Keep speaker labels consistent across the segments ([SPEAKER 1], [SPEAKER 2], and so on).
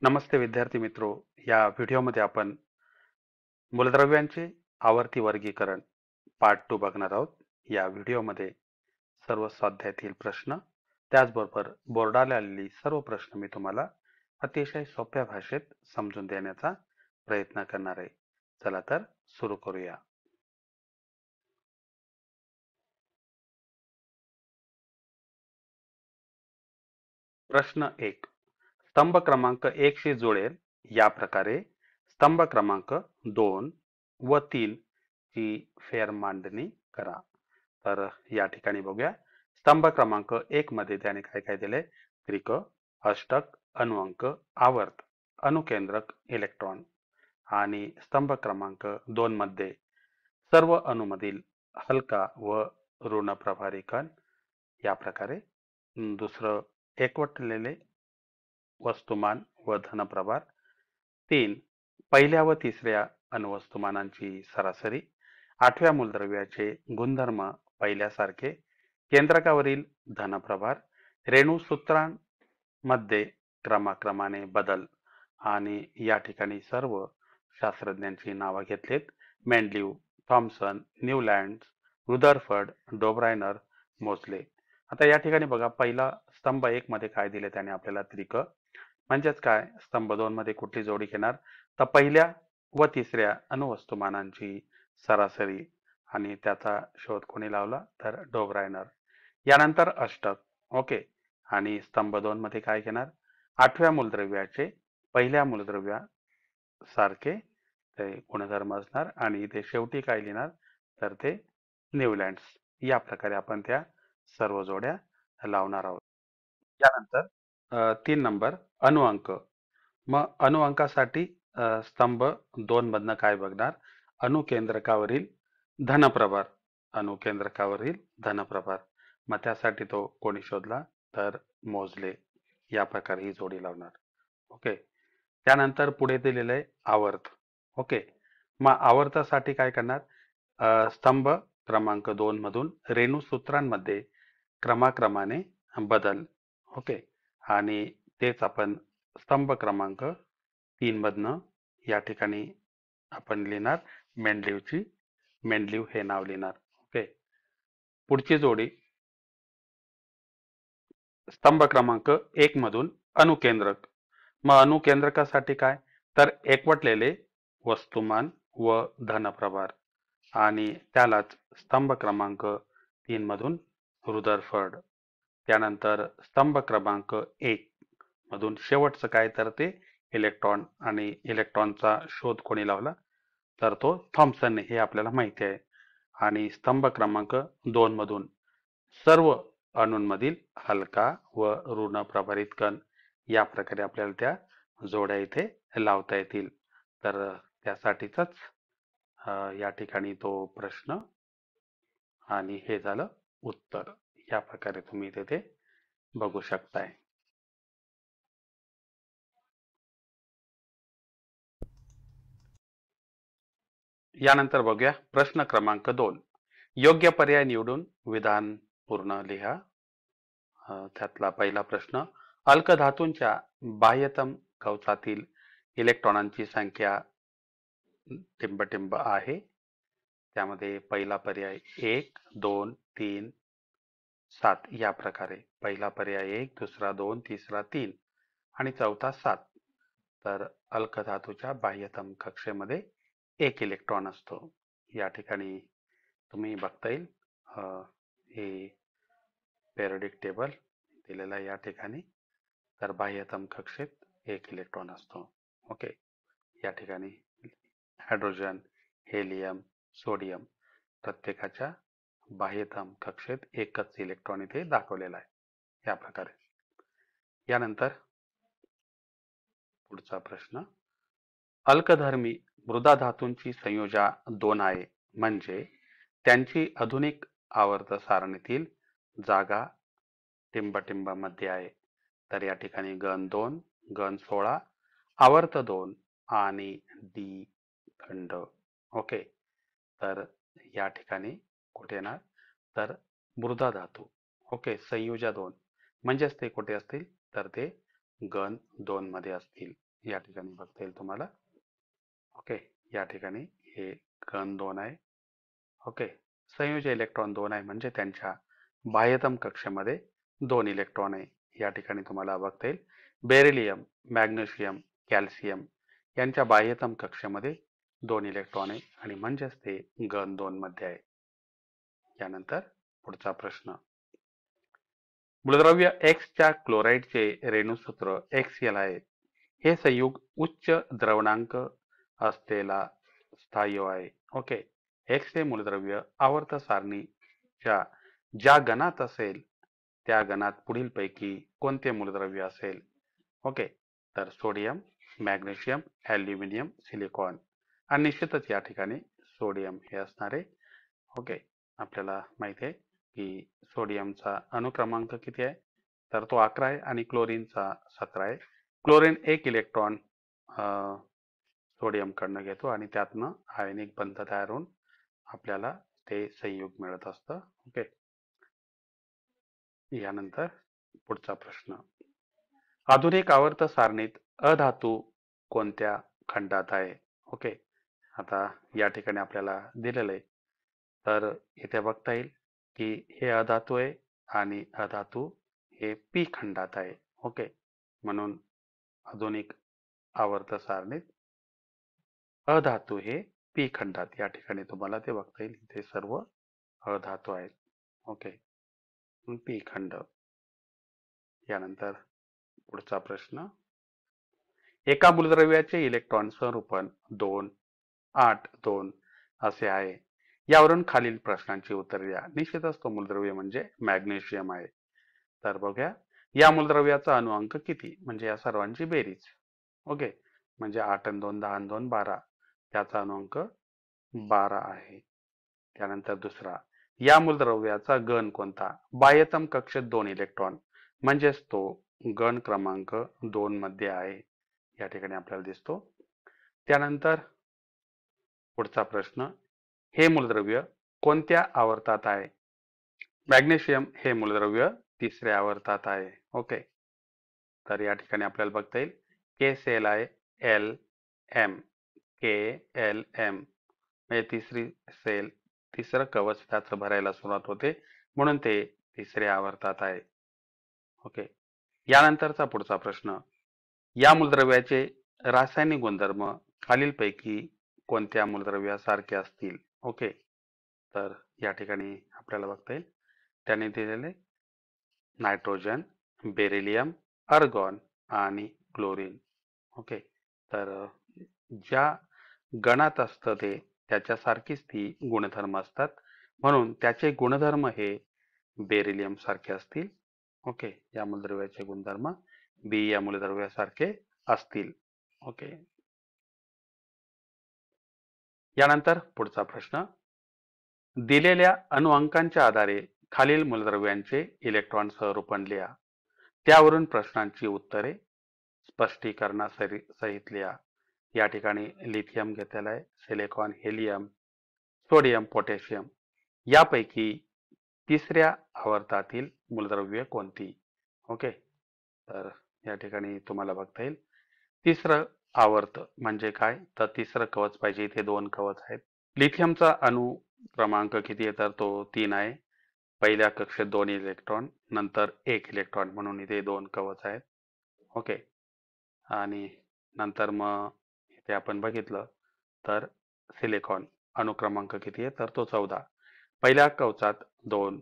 [SPEAKER 1] नमस्ते विद्यार्थी मित्रो. या व्हिडिओमध्ये आपण मूलद्रव्यांचे आवर्ती वर्गीकरण पार्ट 2 बघणार आहोत. या व्हिडिओमध्ये सर्व स्वाध्यायातील प्रश्न त्याचबरोबर बोर्डाला आलेली सर्व प्रश्न मी तुम्हाला अतिशय सोप्या भाषेत समजून देण्याचा प्रयत्न करणार आहे. चला तर सुरू करूया. प्रश्न 1. स्तंभ क्रमांक 1 शी जुळेल या प्रकारे स्तंभ क्रमांक 2 व 3 ची फेरमांडणी करा. तर या ठिकाणी बघूया. स्तंभ क्रमांक 1 मध्ये त्याने काय काय दिले? त्रिक, अष्टक, अनुअंक, आवर्त, अनुकेंद्रक, इलेक्ट्रॉन. आणि स्तंभ क्रमांक 2 मध्ये सर्व अणूमधील हलका व ऋण प्रभारी कण या प्रकारे. दुसरं एकवटलेले वस्तुमान व धनप्रभार. 3. पहिल्या व तिसऱ्या अणुवस्तुमानांची सरासरी. 8व्या मूलद्रव्याचे गुणधर्म पहिल्यासारखे. केंद्रकावरील धनप्रभार. रेणुसूत्रांमध्ये क्रमाक्रमाने बदल. आणि या ठिकाणी सर्व शास्त्रज्ञांची नावं घेतलीत. Mendeleev, Thomson, Newlands, Rutherford, Dobereiner, Moseley. आता या ठिकाणी बघा, पहिला स्तंभ 1 मध्ये काय दिले त्याने आपल्याला? त्रिक. म्हणजेच काय? स्तंभ 2 मध्ये कुठली जोडी घेणार? तर पहिल्या व तिसऱ्या अणुवस्तुमानांची सरासरी. आणि त्याचा शोध कोणी लावला? तर डोब्रायनर. यानंतर अष्टक. ओके. आणि स्तंभ 2 मध्ये काय घेणार? 8व्या मूलद्रव्याचे पहिल्या मूलद्रव्यासारखे ते गुणधर्म असणार. आणि ते शेवटी काय लिहिणार? तर ते न्यूलँड्स. या प्रकारे आपण त्या सर्व जोड्या लावणार आहोत. यानंतर 3 नंबर अनुअंक. मग अनुअंकासाठी स्तंभ 2 मधनं काय बघणार? अणुकेंद्रकावरील धनप्रभार. अणुकेंद्रकावरील धनप्रभार. मग त्यासाठी तो कोणी शोधला? तर मोजले. या प्रकारे ही जोडी लावणार. ओके. त्यानंतर पुढे दिलेलं आहे आवर्त. ओके. मग आवर्तासाठी काय करणार? स्तंभ क्रमांक 2 मधून रेणुसूत्रांमध्ये क्रमाक्रमाने बदल. ओके. आणि तेच आपण स्तंभ क्रमांक 3 मधनं या ठिकाणी आपण लिहिणार मेंडलीवची. मेंडलीव हे नाव लिहिणार. ओके. पुढची जोडी स्तंभ क्रमांक 1 मधून अनुकेंद्रक. मग अनुकेंद्रकासाठी काय? तर एकवटलेले वस्तुमान व धनप्रभार. आणि त्यालाच स्तंभ क्रमांक 3 मधून रुदरफर्ड. त्यानंतर स्तंभ क्रमांक 1 मधून शेवटचं काय? तर ते इलेक्ट्रॉन. आणि इलेक्ट्रॉनचा शोध कोणी लावला? तर तो थॉम्सनने. हे आपल्याला माहिती आहे. आणि स्तंभ क्रमांक 2 मधून सर्व अणूंमधील हलका व ऋण प्रभारित कण. या प्रकारे आपल्याला त्या जोड्या इथे लावता येतील. तर त्यासाठीच या ठिकाणी तो प्रश्न आणि हे झालं उत्तर. या प्रकारे तुम्ही तिथे बघू शकताय. यानंतर बघूया प्रश्न क्रमांक 2. योग्य पर्याय निवडून विधान पूर्ण लिहा. त्यातला पहिला प्रश्न. अल्कधातूंच्या बाह्यतम कवचातील इलेक्ट्रॉनांची संख्या टिंबटिंब आहे. त्यामध्ये पहिला पर्याय 1, 2, 3, 7 या प्रकारे. पहिला पर्याय 1, दुसरा 2, तिसरा 3 आणि चौथा 7. तर अल्कधातूच्या बाह्यतम कक्षेमध्ये 1 इलेक्ट्रॉन असतो. या ठिकाणी तुम्ही बघता येईल हे पेरियोडिक टेबल दिलेला आहे या ठिकाणी. तर बाह्यतम कक्षेत 1 इलेक्ट्रॉन असतो. ओके. या ठिकाणी हायड्रोजन, हेलियम, सोडियम प्रत्येकाच्या बाह्यतम कक्षेत एकच इलेक्ट्रॉन इथे दाखवलेला आहे. या प्रकारे. यानंतर पुढचा प्रश्न. अल्कधर्मी मृदा धातूंची संयोजा 2 आहे, म्हणजे त्यांची आधुनिक आवर्त सारणीतील जागा टिंबटिंब मध्ये आहे. तर या ठिकाणी गण 2, गण 16, आवर्त 2 आणि डी खंड. ओके. तर या ठिकाणी कुठे येणार? तर मृदा धातू. ओके. संयोजा 2 म्हणजेच ते कुठे असतील? तर ते गण 2 मध्ये असतील. या ठिकाणी बघता येईल तुम्हाला. ओके, या ठिकाणी हे कण 2 आहे. ओके, संयोजी इलेक्ट्रॉन 2 आहे म्हणजे त्यांच्या बाह्यतम कक्षेमध्ये 2 इलेक्ट्रॉन आहे. या ठिकाणी तुम्हाला बघता येईल बेरिलियम, मॅग्नेशियम, कॅल्शियम यांच्या बाह्यतम कक्षेमध्ये 2 इलेक्ट्रॉन आहे आणि म्हणजेच ते गण 2 मध्ये आहे. यानंतर पुढचा प्रश्न. मूलद्रव्य X च्या क्लोराईडचे रेणुसूत्र XL आहे. हे संयुग उच्च द्रवणांक असलेला स्थायू आहे. ओके, X हे मूलद्रव्य आवर्त सारणीच्या ज्या गणात असेल त्या गणात पुढीलपैकी कोणते मूलद्रव्य असेल? ओके, तर सोडियम, मॅग्नेशियम, ॲल्युमिनियम, सिलिकॉन आणि निश्चितच या ठिकाणी सोडियम हे असणार आहे. ओके, आपल्याला माहिती आहे की सोडियमचा अणुक्रमांक किती आहे? तर तो 11 आहे आणि क्लोरीनचा 17 आहे. क्लोरीन 1 इलेक्ट्रॉन सोडियम कडनं घेतो आणि त्यातनं आयनिक बंध तयार होऊन आपल्याला ते संयुग मिळत असतं. ओके, यानंतर पुढचा प्रश्न. आधुनिक आवर्त सारणीत अधातू कोणत्या खंडात आहे? ओके, आता या ठिकाणी आपल्याला दिलेलं आहे. तर इथे बघता येईल की हे अधातू आहे आणि अधातू हे पी खंडात आहे. ओके, म्हणून आधुनिक आवर्त सारणीत अधातू हे पी खंडात, या ठिकाणी तुम्हाला ते बघता येईल. ते सर्व अधातू आहेत. ओके, पी खंड. यानंतर पुढचा प्रश्न. एका मूलद्रव्याचे इलेक्ट्रॉन संरूपण 2, 8, 2 असे आहे. यावरून खालील प्रश्नांची उत्तरे द्या. निश्चितच तो मूलद्रव्य म्हणजे मॅग्नेशियम आहे. तर बघूया, या मूलद्रव्याचा अणुअंक किती? म्हणजे या सर्वांची बेरीज. ओके, म्हणजे 8 आणि 2 10 आणि 2 12. त्याचा अणुअंक 12 आहे. त्यानंतर दुसरा, या मूलद्रव्याचा गण कोणता? बाह्यतम कक्षेत 2 इलेक्ट्रॉन म्हणजेच तो गण क्रमांक 2 मध्ये आहे. या ठिकाणी आपल्याला दिसतो. त्यानंतर पुढचा प्रश्न. हे मूलद्रव्य कोणत्या आवर्तात आहे? मॅग्नेशियम हे मूलद्रव्य 3ऱ्या आवर्तात आहे. ओके, तर या ठिकाणी आपल्याला बघता येईल KCl KLM म्हणजे तिसरी सेल, तिसरं कवच त्याचं भरायला सुरुवात होते म्हणून ते 3ऱ्या आवर्तात आहे. ओके, यानंतरचा पुढचा प्रश्न. या मूलद्रव्याचे रासायनिक गुणधर्म खालीलपैकी कोणत्या मूलद्रव्यासारखे असतील? ओके, तर या ठिकाणी आपल्याला बघता येईल त्याने दिलेले नायट्रोजन, बेरिलियम, अर्गॉन आणि क्लोरीन. ओके, तर ज्या गणात असतं ते त्याच्यासारखीच ती गुणधर्म असतात म्हणून त्याचे गुणधर्म हे बेरिलियम सारखे असतील. ओके, या मूलद्रव्याचे गुणधर्म बी या मूलद्रव्यासारखे असतील. ओके, यानंतर पुढचा प्रश्न. दिलेल्या अणुअंकांच्या आधारे खालील मूलद्रव्यांचे इलेक्ट्रॉन स्वरूपण लिहा. त्यावरून प्रश्नांची उत्तरे स्पष्टीकरणासहित लिहा. या ठिकाणी लिथियम घेतलेला आहे, सिलिकॉन, हेलियम, सोडियम, पोटॅशियम यापैकी 3ऱ्या आवर्तातील मूलद्रव्य कोणती? ओके, तर या ठिकाणी तुम्हाला बघता येईल 3रं आवर्त म्हणजे काय? तर 3रं कवच पाहिजे. इथे 2 कवच आहेत. लिथियमचा अणु क्रमांक किती आहे? तर तो 3 आहे. पहिल्या कक्षेत 2 इलेक्ट्रॉन, नंतर 1 इलेक्ट्रॉन म्हणून इथे 2 कवच आहेत. ओके, आणि नंतर मग इथे आपण बघितलं तर सिलिकॉन अणुक्रमांक किती आहे? तर तो 14. पहिल्या कवचात 2,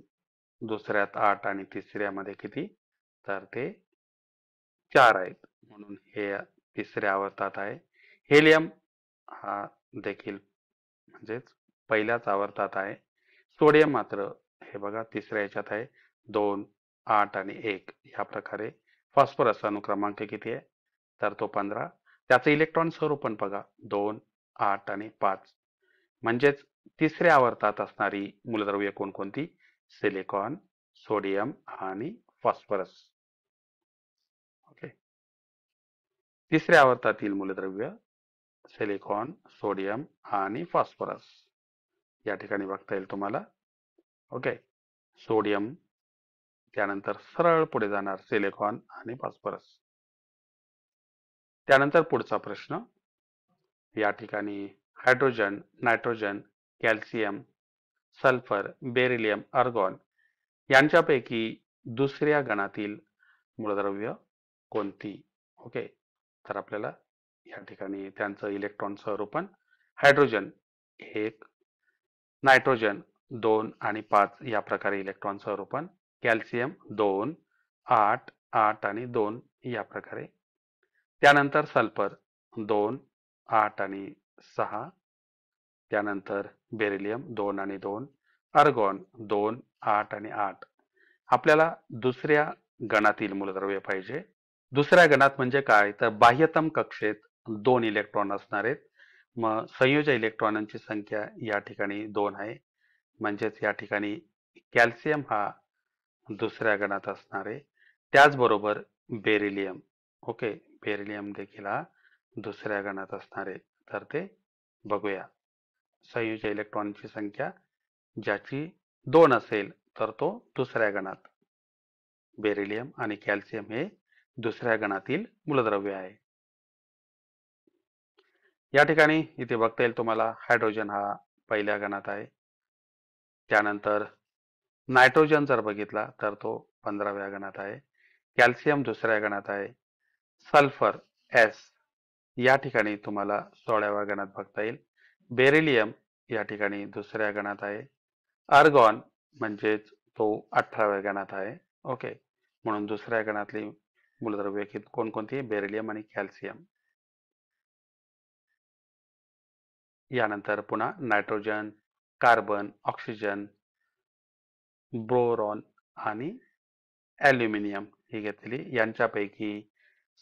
[SPEAKER 1] दुसऱ्यात 8 आणि तिसऱ्यामध्ये किती? तर ते 4 आहेत म्हणून हे 3ऱ्या आवर्तात आहे. हेलियम हा देखील म्हणजेच पहिल्याच आवर्तात आहे. सोडियम मात्र हे बघा 3ऱ्या याच्यात आहे. 2, 8 आणि 1 या प्रकारे. फॉस्फरस अणुक्रमांक किती आहे? तर तो 15. त्याचं इलेक्ट्रॉन स्वरूपण बघा 2, 8 आणि 5. म्हणजेच 3ऱ्या आवर्तात असणारी मूलद्रव्ये कोणकोणती? सिलिकॉन, सोडियम आणि फॉस्फरस. ओके, 3ऱ्या आवर्तातील मूलद्रव्य सिलिकॉन, सोडियम आणि फॉस्फरस. या ठिकाणी बघता येईल तुम्हाला. ओके, सोडियम, त्यानंतर सरळ पुढे जाणार सिलिकॉन आणि फॉस्फरस. त्यानंतर पुढचा प्रश्न या ठिकाणी hydrogen, nitrogen, calcium, sulphur, beryllium, argon यांच्यापैकी दुसऱ्या गणातील मूलद्रव्य कोणती? ओके, तर आपल्याला या ठिकाणी त्यांचं इलेक्ट्रॉन स्वरूपण हायड्रोजन 1, नायट्रोजन 2 आणि 5 या प्रकारे इलेक्ट्रॉन स्वरूपण, कॅल्शियम 2, 8, 8 आणि 2 या प्रकारे. त्यानंतर सल्फर 2, 8 आणि 6. त्यानंतर बेरिलियम 2 आणि 2, आर्गॉन 2, 8 आणि 8. आपल्याला दुसऱ्या गणातील मूलद्रव्य पाहिजे. दुसऱ्या गणात म्हणजे काय, तर बाह्यतम कक्षेत 2 इलेक्ट्रॉन असणार आहेत. मग संयोजी इलेक्ट्रॉनांची संख्या या ठिकाणी 2 आहे. म्हणजेच या ठिकाणी कॅल्शियम हा दुसऱ्या गणात असणार आहे. त्याचबरोबर बेरिलियम, ओके, बेरिलियम देखील हा दुसऱ्या गणात असणार आहे. तर ते बघूया. संयोजी इलेक्ट्रॉनची संख्या ज्याची 2 असेल तर तो दुसऱ्या गणात. बेरिलियम आणि कॅल्शियम हे दुसऱ्या गणातील मूलद्रव्य आहे. या ठिकाणी इथे बघता येईल तुम्हाला हायड्रोजन हा पहिल्या गणात आहे. त्यानंतर नायट्रोजन जर बघितला तर तो 15व्या गणात आहे. कॅल्शियम दुसऱ्या गणात आहे. सल्फर एस या ठिकाणी तुम्हाला 16व्या गणात बघता येईल. बेरिलियम या ठिकाणी दुसऱ्या गणात आहे. आर्गॉन म्हणजेच तो 18व्या गणात आहे. ओके, म्हणून दुसऱ्या गणातली मूलद्रव्ये कोणकोणती? बेरिलियम आणि कॅल्शियम. यानंतर पुन्हा नायट्रोजन, कार्बन, ऑक्सिजन, बोरॉन आणि ॲल्युमिनियम ही घेतलेली. यांच्यापैकी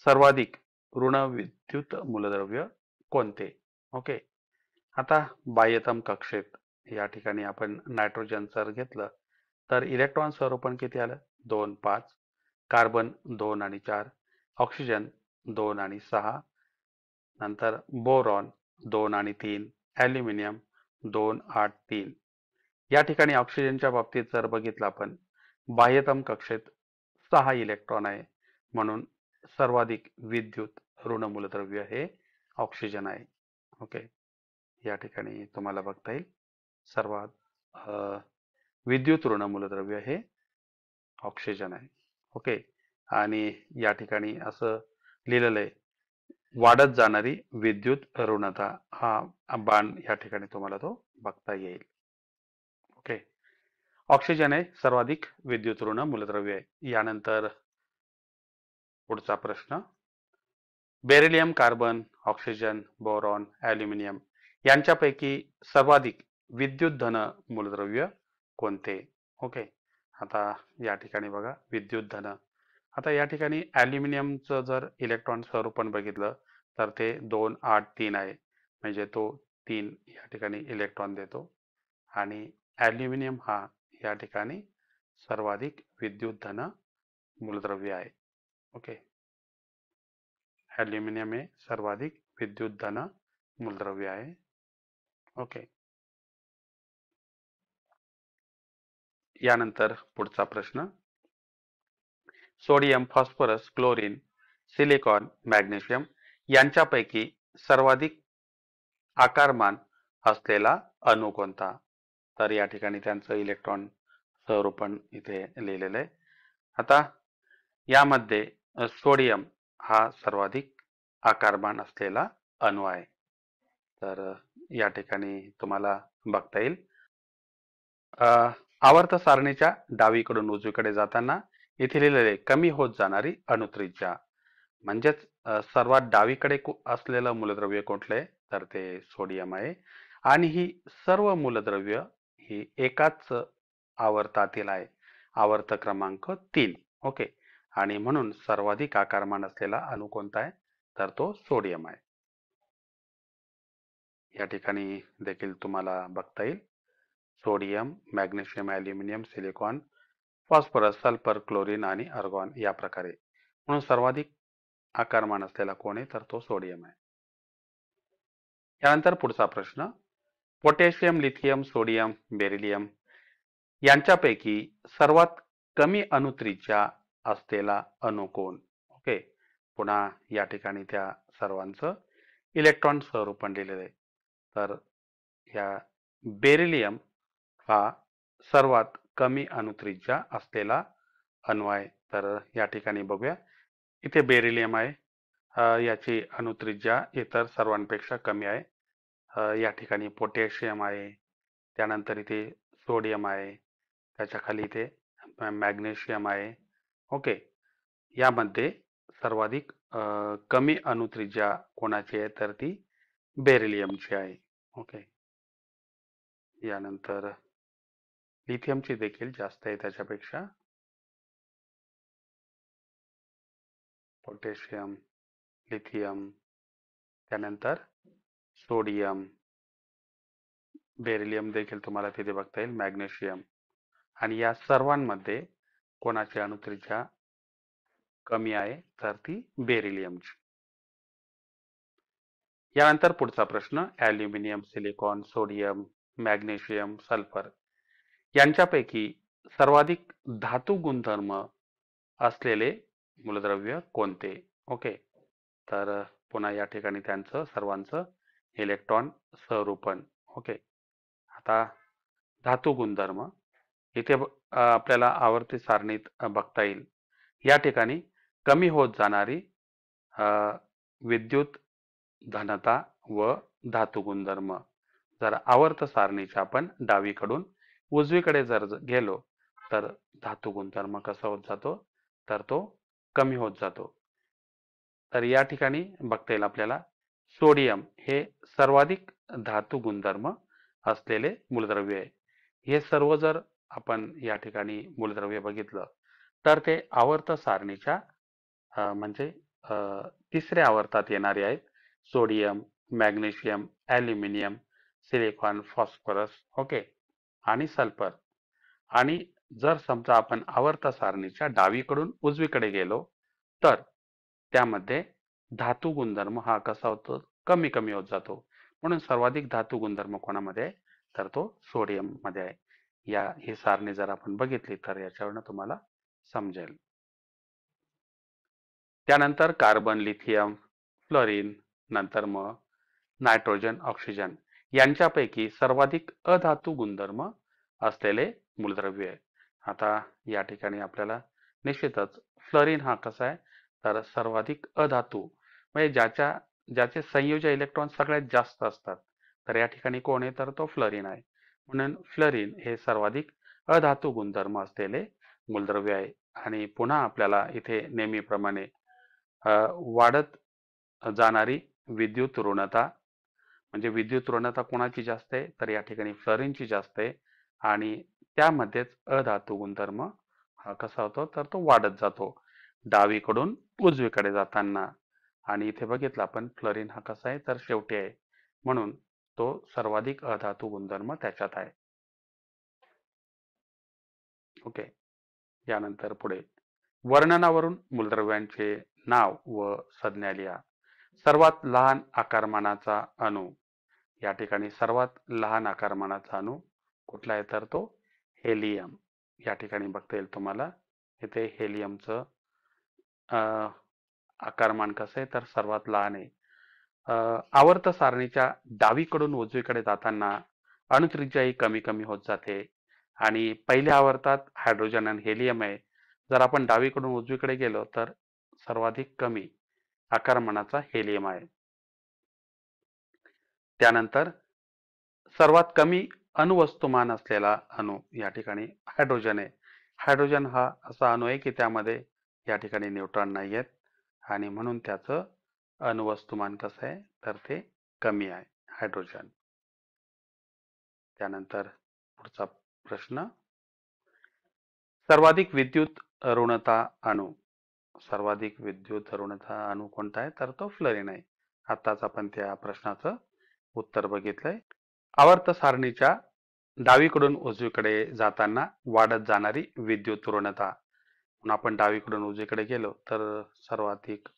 [SPEAKER 1] सर्वाधिक ऋण विद्युत मूलद्रव्य कोणते? ओके, आता बाह्यतम कक्षेत या ठिकाणी आपण नायट्रोजन जर घेतलं तर इलेक्ट्रॉन स्वरूपण किती आलं? 2, 5. कार्बन 2 आणि 4. ऑक्सिजन 2 आणि 6. नंतर बोरॉन 2 आणि 3. ॲल्युमिनियम 2, 8, 3. या ठिकाणी ऑक्सिजनच्या बाबतीत जर बघितलं आपण, बाह्यतम कक्षेत 6 इलेक्ट्रॉन आहे. म्हणून सर्वाधिक विद्युत ऋण मूलद्रव्य हे ऑक्सिजन आहे. ओके, या ठिकाणी तुम्हाला बघता येईल सर्वात विद्युत ऋण मूलद्रव्य हे ऑक्सिजन आहे. ओके, आणि या ठिकाणी असं लिहिलेलं आहे, वाढत जाणारी विद्युत ऋणता हा बाण या ठिकाणी तुम्हाला तो बघता येईल. ओके, ऑक्सिजन हे सर्वाधिक विद्युत ऋण मूलद्रव्य आहे. यानंतर पुढचा प्रश्न, beryllium, carbon, oxygen, boron, aluminium यांच्यापैकी सर्वाधिक विद्युत धन मूलद्रव्य कोणते? ओके, आता या ठिकाणी बघा विद्युत धन. आता या ठिकाणी ॲल्युमिनियमचं जर इलेक्ट्रॉन स्वरूपण बघितलं तर ते 2, 8, 3 आहे. म्हणजे तो 3 या ठिकाणी इलेक्ट्रॉन देतो. आणि ॲल्युमिनियम हा या ठिकाणी सर्वाधिक विद्युत धन मूलद्रव्य आहे. ओके, ॲल्युमिनियम हे सर्वाधिक विद्युत धन मूलद्रव्य आहे. ओके, यानंतर पुढचा प्रश्न, sodium, phosphorus, chlorine, silicon, magnesium यांच्यापैकी सर्वाधिक आकारमान असलेला अणू कोणता? तर या ठिकाणी त्यांचं इलेक्ट्रॉन स्वरूपण इथे लिहिलेलं आहे. आता यामध्ये सोडियम हा सर्वाधिक आकारमान असलेला अणू आहे. तर या ठिकाणी तुम्हाला बघता येईल आवर्त सारणीच्या डावीकडून उजवीकडे जाताना इथे लिहिलेले कमी होत जाणारी अणुत्रिज्या. म्हणजेच सर्वात डावीकडे असलेलं मूलद्रव्य कुठले? तर ते सोडियम आहे. आणि ही सर्व मूलद्रव्य ही एकाच आवर्तातील आहे, आवर्त क्रमांक 3. ओके, आणि म्हणून सर्वाधिक आकारमान असलेला अणू कोणता आहे? तर तो सोडियम आहे. या ठिकाणी देखील तुम्हाला बघता येईल sodium, magnesium, aluminium, silicon, phosphorus, sulphur, chlorine आणि आर्गॉन या प्रकारे. म्हणून सर्वाधिक आकारमान असलेला कोण आहे? तर तो सोडियम आहे. यानंतर पुढचा प्रश्न, पोटॅशियम, लिथियम, सोडियम, बेरिलियम यांच्यापैकी सर्वात कमी अणुत्रिज्या असलेला अणू कोण? ओके, पुन्हा या ठिकाणी त्या सर्वांचं इलेक्ट्रॉन स्वरूपण लिहिलेलं आहे. तर या बेरिलियम हा सर्वात कमी अणुत्रिज्या असलेला अणू आहे. तर या ठिकाणी बघूया. इथे बेरिलियम आहे. याची अणुत्रिज्या इतर सर्वांपेक्षा कमी आहे. या ठिकाणी पोटॅशियम आहे. त्यानंतर इथे सोडियम आहे. त्याच्या खाली इथे मॅग्नेशियम आहे. ओके. यामध्ये सर्वाधिक कमी अणुत्रिज्या कोणाची आहे तर ती बेरिलियमची आहे. ओके. यानंतर लिथियमची देखील जास्त आहे त्याच्यापेक्षा. पोटॅशियम, लिथियम, त्यानंतर सोडियम, बेरिलियम देखील तुम्हाला तिथे बघता येईल, मॅग्नेशियम आणि या सर्वांमध्ये कोणाची अणुत्रिज्या कमी आहे तर ती बेरिलियमची. यानंतर पुढचा प्रश्न, aluminium, silicon, sodium, magnesium, sulphur यांच्यापैकी सर्वाधिक धातू गुणधर्म असलेले मूलद्रव्य कोणते? ओके. तर पुन्हा या ठिकाणी त्यांचं सर्वांचं इलेक्ट्रॉन स्वरूपण. ओके. आता धातू गुणधर्म इथे आपल्याला आवर्ती सारणीत बघता येईल. या ठिकाणी कमी होत जाणारी विद्युत घनता व धातू गुणधर्म. जर आवर्त सारणीच्या आपण डावीकडून उजवीकडे जर गेलो तर धातू गुणधर्म कसा होत जातो तर तो कमी होत जातो. तर या ठिकाणी बघता येईल आपल्याला सोडियम हे सर्वाधिक धातू गुणधर्म असलेले मूलद्रव्य आहे. हे सर्व जर आपण या ठिकाणी मूलद्रव्य बघितलं तर ते आवर्त सारणीच्या म्हणजे तिसऱ्या आवर्तात येणारे आहेत. Sodium, magnesium, aluminium, silicon, phosphorus, okay, आणि सल्फर. आणि जर समजा आपण आवर्त सारणीच्या डावीकडून उजवीकडे गेलो तर त्यामध्ये धातू गुणधर्म हा कसा होतो कमी कमी होत जातो. म्हणून सर्वाधिक धातू गुणधर्म कोणामध्ये आहे तर तो सोडियम मध्ये आहे. ही सारणी जर आपण बघितली तर याच्यावरनं तुम्हाला समजेल. त्यानंतर कार्बन, लिथियम, फ्लोरीन, नंतर मग नायट्रोजन, ऑक्सिजन यांच्यापैकी सर्वाधिक अधातू गुणधर्म असलेले मूलद्रव्य आहे. आता या ठिकाणी आपल्याला निश्चितच फ्लोरीन हा कसा आहे तर सर्वाधिक अधातू म्हणजे ज्याचे संयोजी इलेक्ट्रॉन सगळ्यात जास्त असतात तर या ठिकाणी कोण आहे तर तो फ्लोरीन आहे. म्हणून फ्लोरीन हे सर्वाधिक अधातू गुणधर्म असलेले मूलद्रव्य आहे. आणि पुन्हा आपल्याला इथे नेहमीप्रमाणे वाढत जाणारी विद्युत ऋणता म्हणजे विद्युत ऋणता कोणाची जास्त आहे तर या ठिकाणी फ्लोरीनची जास्त आहे आणि त्यामध्येच अधातू गुणधर्म हा कसा होतो तर तो वाढत जातो डावीकडून उजवीकडे जाताना. आणि इथे बघितलं आपण फ्लोरीन हा कसा आहे तर शेवटी आहे म्हणून तो सर्वाधिक अधातू गुणधर्म त्याच्यात आहे. ओके. यानंतर पुढे वर्णनावरून मूलद्रव्यांचे नाव व संज्ञा लिहा. सर्वात लहान आकारमानाचा अणू. या ठिकाणी सर्वात लहान आकारमानाचा अणू कुठला आहे तर तो हेलियम. या ठिकाणी बघता येईल तुम्हाला इथे हेलियमचं आकारमान कसं आहे तर सर्वात लहान आहे. आवर्त सारणीच्या डावीकडून उजवीकडे जाताना अणुत्रिज्या ही कमी कमी होत जाते आणि पहिल्या आवर्तात हायड्रोजन आणि हेलियम आहे. जर आपण डावीकडून उजवीकडे गेलो तर सर्वाधिक कमी आकारमानाचा हेलियम आहे. त्यानंतर सर्वात कमी अणुवस्तुमान असलेला अणू या ठिकाणी हायड्रोजन आहे. हायड्रोजन हा असा अणू आहे की त्यामध्ये या ठिकाणी न्यूट्रॉन नाही आहेत आणि म्हणून त्याचं अणुवस्तुमान कसं आहे तर ते कमी आहे हायड्रोजन. त्यानंतर पुढचा प्रश्न, सर्वाधिक विद्युत ऋणता अणू. सर्वाधिक विद्युत ऋणता अणू कोणता आहे तर तो फ्लोरीन आहे. आताच आपण त्या प्रश्नाचं उत्तर बघितलंय. आवर्त सारणीच्या डावीकडून उजवीकडे जाताना वाढत जाणारी विद्युत ऋणता. आपण डावीकडून उजवीकडे गेलो तर सर्वाधिक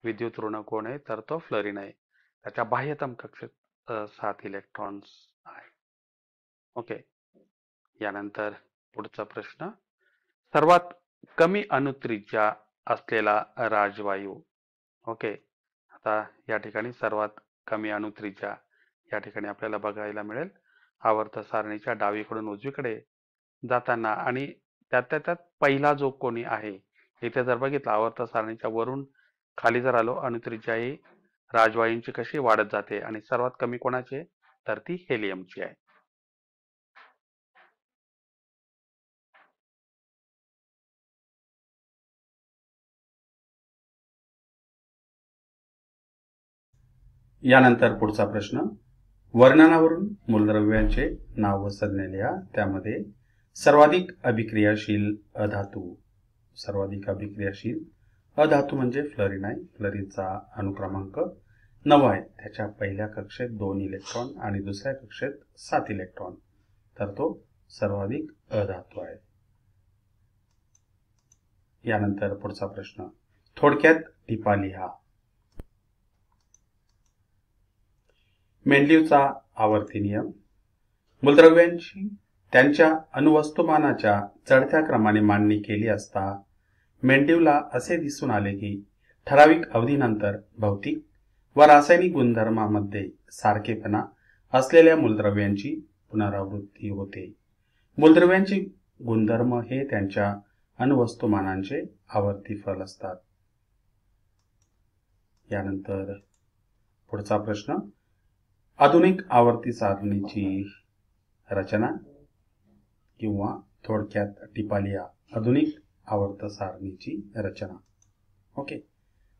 [SPEAKER 1] विद्युत ऋण कोण आहे तर तो फ्लोरीन आहे. त्याच्या बाह्यतम कक्षेत 7 इलेक्ट्रॉन्स आहे. ओके. यानंतर पुढचा प्रश्न, सर्वात कमी अणुत्रिज्या असलेला राजवायू. ओके. आता या ठिकाणी सर्वात कमी अणुत्रिज्या या ठिकाणी आपल्याला बघायला मिळेल आवर्त सारणीच्या डावीकडून उजवीकडे जाताना आणि त्यातल्या त्यात पहिला जो कोणी आहे इथे जर बघितलं आवर्त सारणीच्या वरून खाली जर आलो अणुत्रिज्या ही राजवायूंची कशी वाढत जाते आणि सर्वात कमी कोणाची आहे? तर ती हेलियमची आहे. यानंतर पुढचा प्रश्न, वर्णनावरून मूलद्रव्यांचे नाव व संज्ञा लिहा. त्यामध्ये सर्वाधिक अभिक्रियाशील अधातू म्हणजे फ्लोरीन आहे. फ्लोरीनचा अणुक्रमांक 9 आहे. त्याच्या पहिल्या कक्षेत 2 इलेक्ट्रॉन आणि दुसऱ्या कक्षेत 7 इलेक्ट्रॉन, तर तो सर्वाधिक अधातू आहे. यानंतर पुढचा प्रश्न, थोडक्यात टिपा लिहा. मेंडलीवचा आवर्ती नियम, मूलद्रव्यांची त्यांच्या अणुवस्तुमानाच्या चढत्या क्रमाने मांडणी केली असता मेंडलीवला असे दिसून आले की ठराविक अवधीनंतर भौतिक व रासायनिक गुणधर्मामध्ये सारखेपणा असलेल्या मूलद्रव्यांची पुनरावृत्ती होते. मूलद्रव्यांचे गुणधर्म हे त्यांच्या अणुवस्तुमानांचे आवर्ती फल असतात. यानंतर पुढचा प्रश्न, आधुनिक आवर्ती सारणीची रचना किंवा थोडक्यात टिपा लिहा. आधुनिक आवर्त सारणीची रचना. ओके.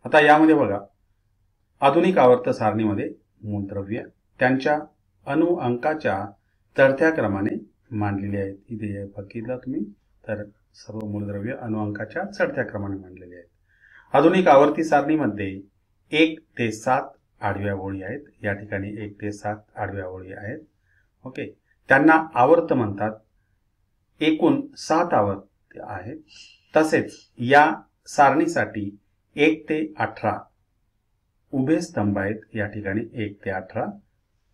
[SPEAKER 1] आता यामध्ये बघा, आधुनिक आवर्त सारणीमध्ये मूलद्रव्य त्यांच्या अणु अंकाच्या चढत्या क्रमाने मांडलेली आहेत. इथे बघितलं तुम्ही तर सर्व मूलद्रव्य अणु अंकाच्या चढत्या क्रमाने मांडलेले आहेत. आधुनिक आवर्ती सारणीमध्ये 1 ते 7 आडव्या ओळी आहेत. या ठिकाणी 1 ते 7 आडव्या ओळी आहेत. ओके. त्यांना आवर्त म्हणतात. एकूण 7 आवर्त आहेत. तसेच या सारणीसाठी 1 ते 18 उभे स्तंभ आहेत. या ठिकाणी 1 ते 18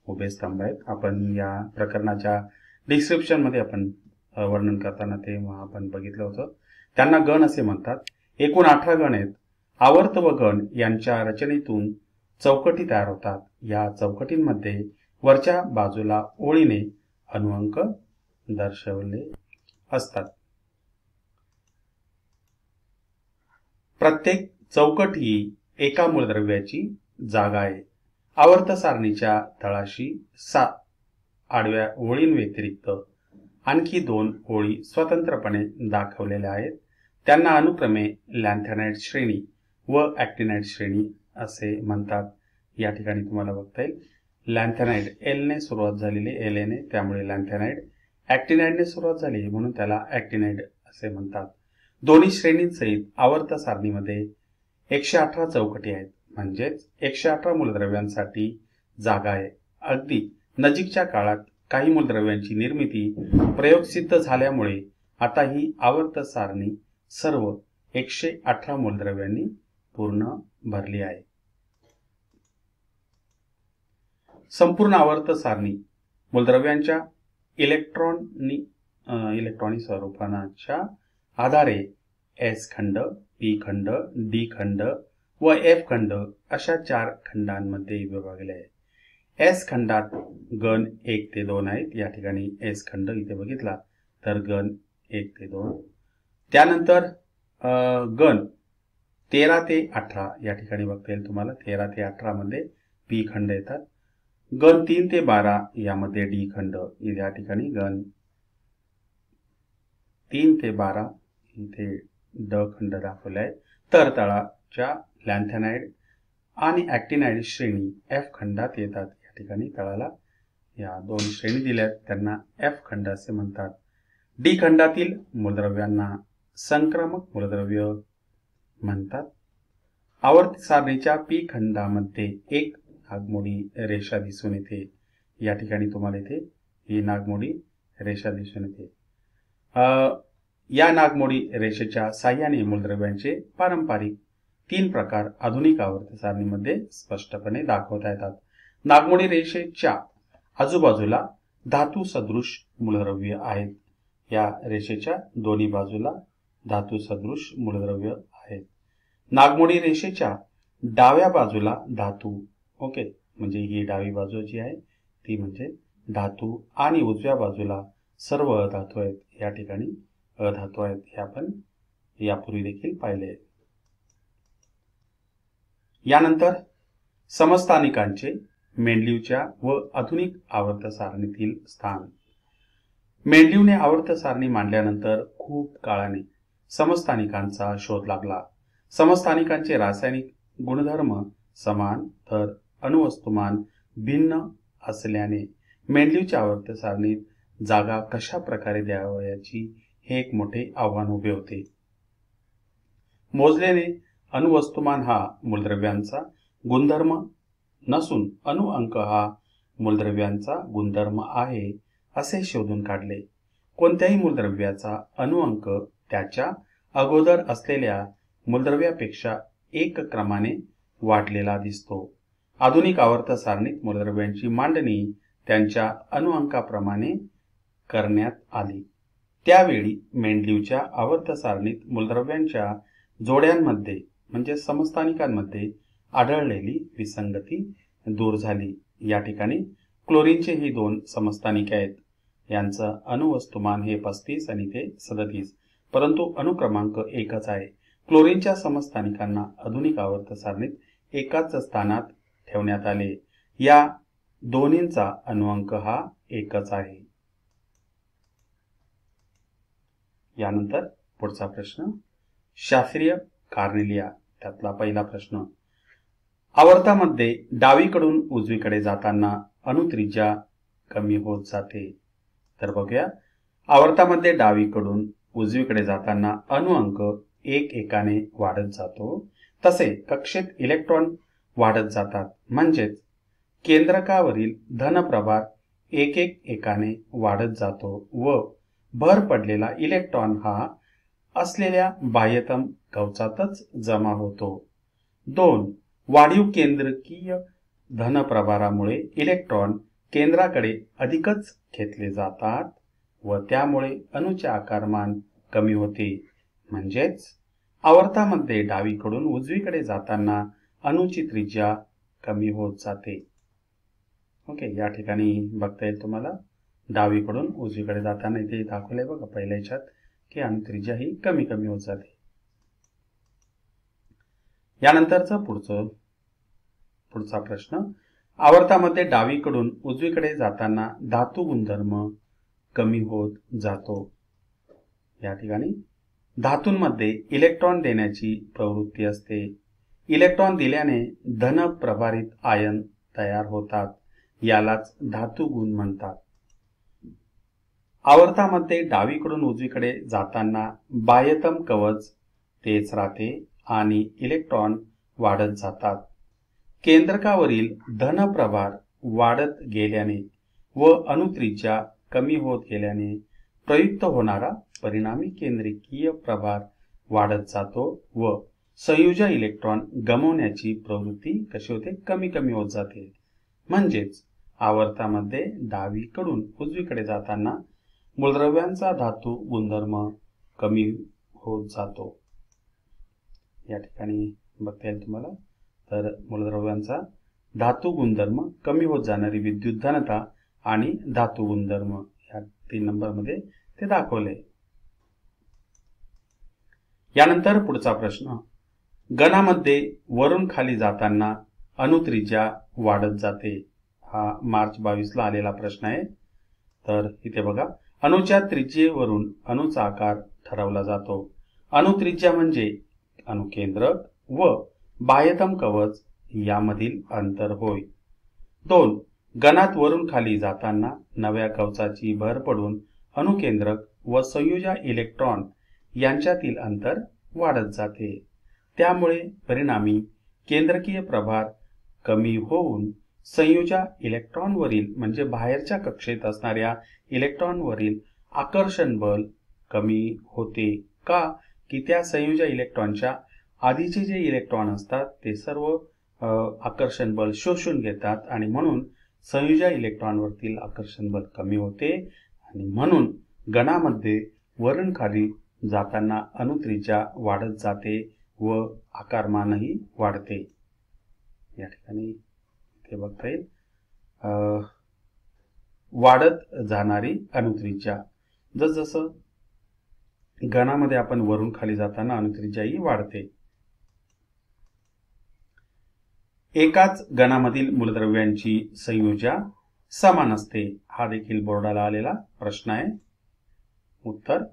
[SPEAKER 1] उभे स्तंभ आहेत. आपण या प्रकरणाच्या डिस्क्रिप्शन मध्ये आपण वर्णन करताना ते आपण बघितलं होतं. त्यांना गण असे म्हणतात. एकूण 18 गण आहेत. आवर्त व गण यांच्या रचनेतून चौकटी तयार होतात. या चौकटींमध्ये वरच्या बाजूला ओळीने अणुअंक दर्शवले असतात. प्रत्येक चौकट ही एका मूलद्रव्याची जागा आहे. आवर्त सारणीच्या तळाशी 7 आडव्या ओळींव्यतिरिक्त आणखी 2 ओळी स्वतंत्रपणे दाखवलेल्या आहेत. त्यांना अनुक्रमे लॅन्थेनाइड श्रेणी व ऍक्टिनाइड श्रेणी असे म्हणतात. या ठिकाणी तुम्हाला बघता येईल लॅन्थेनाइड एल ने सुरुवात झालेली, एल ने, त्यामुळे लॅन्थेनाइड. ऍक्टिनाइडने सुरुवात झाली म्हणून त्याला ऍक्टिनाइड असे म्हणतात. दोन्ही श्रेणींसहित आवर्त सारणीमध्ये 118 चौकटी आहेत. म्हणजेच 118 मूलद्रव्यांसाठी जागा आहे. अगदी नजीकच्या काळात काही मूलद्रव्यांची निर्मिती प्रयोगसिद्ध झाल्यामुळे आता ही आवर्त सारणी सर्व 118 मूलद्रव्यांनी पूर्ण भरली आहे. संपूर्ण आवर्त सारणी मूलद्रव्यांच्या इलेक्ट्रॉनिक स्वरूपाच्या आधारे एस खंड, पी खंड, डी खंड व एफ खंड अशा 4 खंडांमध्ये विभागले आहे. एस खंडात गण 1 ते 2 आहेत. या ठिकाणी एस खंड इथे बघितला तर गण 1 ते 2. त्यानंतर गण 13 ते 18 या ठिकाणी बघता येईल तुम्हाला. 13 ते 18 मध्ये पी खंड येतात. गण 3 ते 12 यामध्ये डी खंड. या ठिकाणी गण 3 ते 12 इथे ड खंड दाखवले आहे. तर तळाच्या लॅन्थेनाइड आणि ऍक्टिनाइड श्रेणी एफ खंडात येतात. या ठिकाणी तळाला या 2 श्रेणी दिल्यात, त्यांना एफ खंड असे म्हणतात. डी खंडातील मूलद्रव्यांना संक्रमक मूलद्रव्य म्हणतात. आवर्त सारणीच्या पी खंडामध्ये एक नागमोडी रेषा दिसून येते. या ठिकाणी तुम्हाला इथे ही नागमोडी रेषा दिसून येते. या नागमोडी रेषेच्या साह्याने मूलद्रव्यांचे पारंपरिक 3 प्रकार आधुनिक आवर्त सारणीमध्ये स्पष्टपणे दाखवता येतात. नागमोडी रेषेच्या आजूबाजूला धातू सदृश मूलद्रव्य आहेत. या रेषेच्या दोन्ही बाजूला धातू सदृश मूलद्रव्य आहेत. नागमोडी रेषेच्या
[SPEAKER 2] डाव्या बाजूला धातू. ओके, म्हणजे ही डावी बाजू जी आहे ती म्हणजे धातू आणि उजव्या बाजूला सर्व अधातू आहेत. या ठिकाणी अधातू आहेत, हे आपण यापूर्वी देखील पाहिले. यानंतर समस्थानिकांचे मेंडलीवच्या व आधुनिक आवर्त सारणीतील स्थान. मेंडलीवने आवर्त सारणी मांडल्यानंतर खूप काळाने समस्थानिकांचा शोध लागला. समस्थानिकांचे रासायनिक गुणधर्म समान तर अणुवस्तुमान भिन्न असल्याने मेंडलीवच्या आवर्त सारणीत जागा कशा प्रकारे द्यावयाची हे एक मोठे आव्हान उभे होते. मोजलेले अणुवस्तुमान हा मूलद्रव्यांचा गुणधर्म नसून अणुअंक हा मूलद्रव्यांचा गुणधर्म आहे असे शोधून काढले. कोणत्याही मूलद्रव्याचा अणुअंक त्याच्या अगोदर असलेल्या मूलद्रव्यापेक्षा एक क्रमाने वाढलेला दिसतो. आधुनिक आवर्त सारणीत मूलद्रव्यांची मांडणी त्यांच्या अणुअंकाप्रमाणे करण्यात आली. त्यावेळी मेंडलीवच्या आवर्त सारणीत मूलद्रव्यांच्या जोड्यांमध्ये म्हणजे समस्थानिकांमध्ये आढळलेली विसंगती दूर झाली. या ठिकाणी क्लोरीनचे ही दोन समस्थानिके आहेत. यांचं अणुवस्तुमान हे 35 आणि ते 37, परंतु अणुक्रमांक एकच आहे. क्लोरीनच्या समस्थानिकांना आधुनिक आवर्त सारणीत एकाच स्थानात ठेवण्यात आले. या दोन्हींचा अणुअंक हा एकच आहे. यानंतर पुढचा प्रश्न, शास्त्रीय कारणे लिहा. त्यातला पहिला प्रश्न, आवर्तामध्ये डावीकडून उजवीकडे जाताना अणुत्रिज्या कमी होत जाते. तर बघूया, आवर्तामध्ये डावीकडून उजवीकडे जाताना अणुअंक एक एकाने वाढत जातो. तसे कक्षेत इलेक्ट्रॉन वाढत जातात. म्हणजेच केंद्रकावरील धनप्रभार एक एकाने वाढत जातो व भर पडलेला इलेक्ट्रॉन हा असलेल्या बाह्यतम कवचातच जमा होतो. 2. वाढीव केंद्रकीय धनप्रभारामुळे इलेक्ट्रॉन केंद्राकडे अधिकच खेचले जातात व त्यामुळे अणूचे आकारमान कमी होते. म्हणजेच आवर्तामध्ये डावीकडून उजवीकडे जाताना अणूची त्रिज्या कमी होत जाते. ओके, या ठिकाणी बघता येईल तुम्हाला डावीकडून उजवीकडे जाताना इथे दाखवलंय बघा पहिल्या ह्याच्यात की अणुत्रिज्या ही कमी कमी होत जाते. यानंतरचा पुढचा प्रश्न, आवर्तामध्ये डावीकडून उजवीकडे जाताना धातू गुणधर्म कमी होत जातो. या ठिकाणी धातूंमध्ये इलेक्ट्रॉन देण्याची प्रवृत्ती असते. इलेक्ट्रॉन दिल्याने धन प्रभारित आयन तयार होतात. यालाच धातू गुण म्हणतात. आवर्तामध्ये डावीकडून उजवीकडे जाताना बाह्यतम कवच तेच राहते आणि इलेक्ट्रॉन वाढत जातात. केंद्रकावरील धनप्रभार वाढत गेल्याने व अणुत्रिज्या कमी होत गेल्याने प्रयुक्त होणारा परिणामी केंद्रकीय प्रभार वाढत जातो व संयोजी इलेक्ट्रॉन गमावण्याची प्रवृत्ती कशी होते, कमी कमी होत जाते. म्हणजेच आवर्तामध्ये डावीकडून उजवीकडे जाताना मूलद्रव्यांचा धातू गुणधर्म कमी होत जातो. या ठिकाणी बघता येईल तुम्हाला, तर मूलद्रव्यांचा धातू गुणधर्म कमी होत जाणारी विद्युत घनता आणि धातू गुणधर्म या 3 नंबरमध्ये ते दाखवले. यानंतर पुढचा प्रश्न, गणामध्ये वरून खाली जाताना अणुत्रिज्या वाढत जाते. हा मार्च 22 ला आलेला प्रश्न आहे. तर इथे बघा, अणूच्या त्रिज्येवरून अणूचा आकार ठरवला जातो. अणुत्रिज्या म्हणजे अणुकेंद्रक व बाह्यतम कवच यामधील अंतर होय. 2. गणात वरून खाली जाताना नव्या कवचाची भर पडून अणुकेंद्रक व संयोजी इलेक्ट्रॉन यांच्यातील अंतर वाढत जाते. त्यामुळे परिणामी केंद्रकीय प्रभार कमी होऊन संयोजी इलेक्ट्रॉनवरील म्हणजे बाहेरच्या कक्षेत असणाऱ्या इलेक्ट्रॉनवरील आकर्षण बल कमी होते. का की त्या संयोजी इलेक्ट्रॉनच्या आधीचे जे इलेक्ट्रॉन असतात ते सर्व आकर्षण बल शोषून घेतात आणि म्हणून संयोजी इलेक्ट्रॉनवरील आकर्षण बल कमी होते आणि म्हणून गणामध्ये वरून खाली जाताना अणुत्रिज्या वाढत जाते व आकारमानही वाढते. या ठिकाणी ते बघता येईल वाढत जाणारी अणुत्रिज्या. जसजसं गणामध्ये आपण वरून खाली जाताना अणुत्रिज्या ही वाढते. एकाच गणामधील मूलद्रव्यांची संयोजा समान असते. हा देखील बोर्डाला आलेला प्रश्न आहे. उत्तर: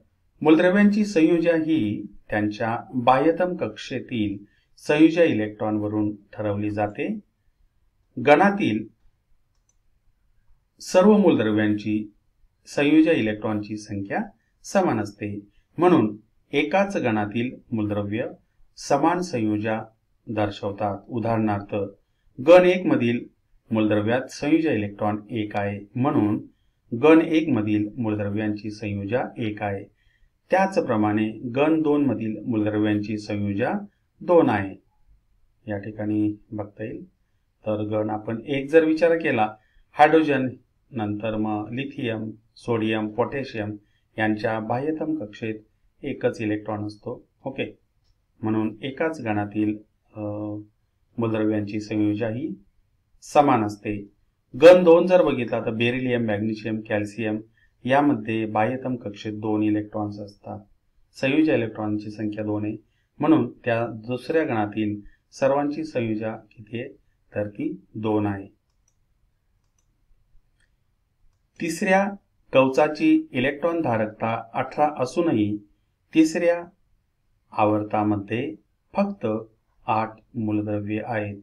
[SPEAKER 2] मूलद्रव्यांची संयोजा ही त्यांच्या बाह्यतम कक्षेतील संयोजा इलेक्ट्रॉनवरून ठरवली जाते. गणातील सर्व मूलद्रव्यांची संयोजा इलेक्ट्रॉनची संख्या समान असते. म्हणून एकाच गणातील मूलद्रव्य समान संयोजा दर्शवतात. उदाहरणार्थ, गण 1 मधील मूलद्रव्यात संयोजा इलेक्ट्रॉन 1 आहे, म्हणून गण 1 मधील मूलद्रव्यांची संयोजा 1 आहे. त्याचप्रमाणे गण 2 मधील मूलद्रव्यांची संयोजा 2 आहे. या ठिकाणी बघता येईल. तर गण आपण 1 जर विचार केला, हायड्रोजन, नंतर मग लिथियम, सोडियम, पोटॅशियम यांच्या बाह्यतम कक्षेत एकच इलेक्ट्रॉन असतो. ओके, म्हणून एकाच गणातील मूलद्रव्यांची संयोजा ही समान असते. गण 2 जर बघितला तर बेरिलियम, मॅग्नेशियम, कॅल्शियम यामध्ये बाह्यतम कक्षेत 2 इलेक्ट्रॉन्स असतात. संयोजा इलेक्ट्रॉनची संख्या 2 आहे, म्हणून त्या दुसऱ्या गणातील सर्वांची संयोजा किती आहे तर ती 2 आहे. तिसऱ्या कवचाची इलेक्ट्रॉन धारकता 18 असूनही तिसऱ्या आवर्तामध्ये फक्त 8 मूलद्रव्ये आहेत.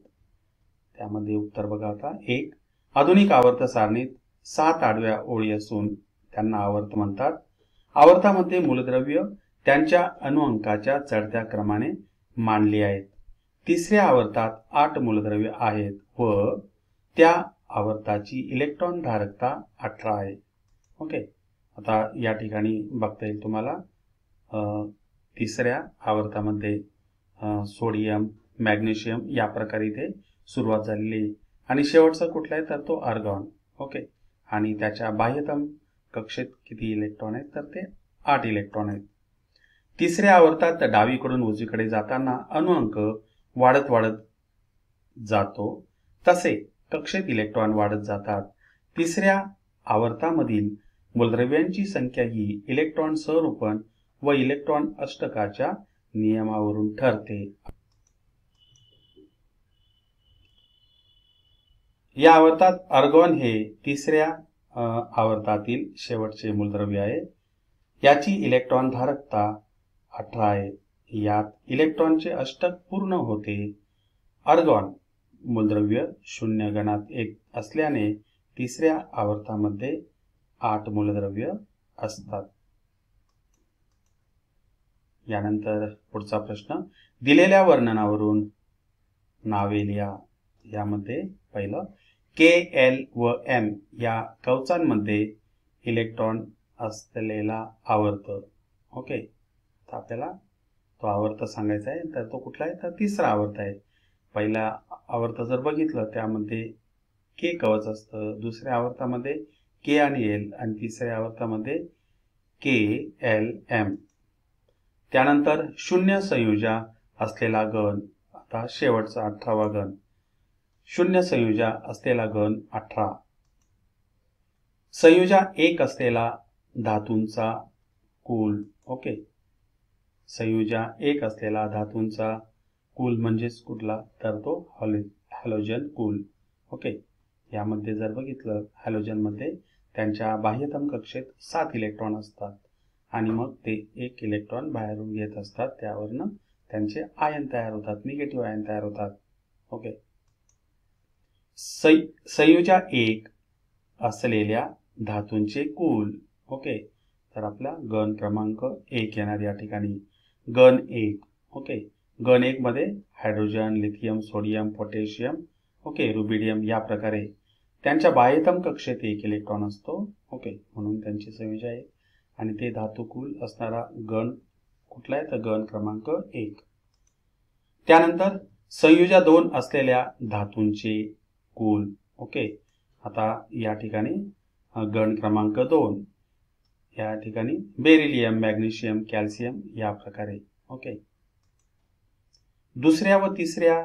[SPEAKER 2] त्यामध्ये उत्तर बघा आता. 1. आधुनिक आवर्त सारणीत 7 आडव्या ओळी असून त्यांना आवर्त म्हणतात. आवर्तामध्ये मूलद्रव्य त्यांच्या अणुअंकाच्या चढत्या क्रमाने मांडली आहेत. तिसऱ्या आवर्तात 8 मूलद्रव्ये आहेत व त्या आवर्ताची इलेक्ट्रॉन धारकता 18 आहे. ओके, आता या ठिकाणी बघता येईल तुम्हाला तिसऱ्या आवर्तामध्ये सोडियम, मॅग्नेशियम या प्रकारे इथे सुरुवात झालेली आणि शेवटचा कुठला आहे तर तो आर्गॉन. ओके, आणि त्याच्या बाह्यतम कक्षेत किती इलेक्ट्रॉन आहेत तर ते 8 इलेक्ट्रॉन आहेत. तिसऱ्या आवर्तात डावीकडून उजवीकडे जाताना अणुअंक वाढत वाढत जातो, तसे कक्षेत इलेक्ट्रॉन वाढत जातात. तिसऱ्या आवर्तामधील मूलद्रव्यांची संख्या ही इलेक्ट्रॉन सहरूपण व इलेक्ट्रॉन अष्टकाच्या नियमावरून ठरते. या आवर्तात आर्गॉन हे तिसऱ्या आवर्तातील शेवटचे मूलद्रव्य आहे. याची इलेक्ट्रॉन धारकता 18 आहे. यात इलेक्ट्रॉनचे अष्टक पूर्ण होते. आर्गॉन मूलद्रव्य 0 गणात 1 असल्याने तिसऱ्या आवर्तामध्ये 8 मूलद्रव्य असतात. यानंतर पुढचा प्रश्न. दिलेल्या वर्णनावरून नावे लिहा. यामध्ये पहिलं के, एल व एम या कवचांमध्ये इलेक्ट्रॉन असलेला आवर्त. ओके, तर आपल्याला तो आवर्त सांगायचा आहे. तर तो कुठला आहे तर तिसरा आवर्त आहे. पहिला आवर्त जर बघितलं त्यामध्ये के कवच असतं, दुसऱ्या आवर्तामध्ये के आणि एल आणि तिसऱ्या आवर्तामध्ये के, एल, एम. त्यानंतर 0 संयोजा असलेला गण. आता शेवटचा 18वा गण. 0 संयोजा असलेला गण 18. संयोजा 1 असलेला धातूंचा कुल. ओके, संयोजा 1 असलेला धातूंचा कुल म्हणजेच कुठला तर तो हॅलोजन कुल. ओके, यामध्ये जर बघितलं हॅलोजनमध्ये त्यांच्या बाह्यतम कक्षेत 7 इलेक्ट्रॉन असतात आणि मग ते 1 इलेक्ट्रॉन बाहेरून घेत असतात. त्यावरनं त्यांचे आयन तयार होतात, निगेटिव्ह आयन तयार होतात. ओके, संयोजा 1 असलेल्या धातूंचे कुल. ओके, तर आपला गण क्रमांक 1 येणार या ठिकाणी. गण 1. ओके, गण 1 मध्ये hydrogen, lithium, sodium, potassium, okay, rubidium या प्रकारे त्यांच्या बाह्यतम कक्षेत 1 इलेक्ट्रॉन असतो. ओके, म्हणून त्यांची संयोजा आहे आणि ते धातुकुल असणारा गण कुठला आहे तर गण क्रमांक 1. त्यानंतर संयोजा 2 असलेल्या धातूंचे कुल. ओके, आता या ठिकाणी गण क्रमांक 2 या ठिकाणी बेरिलियम, मॅग्नेशियम, कॅल्शियम या प्रकारे. ओके, दुसऱ्या व तिसऱ्या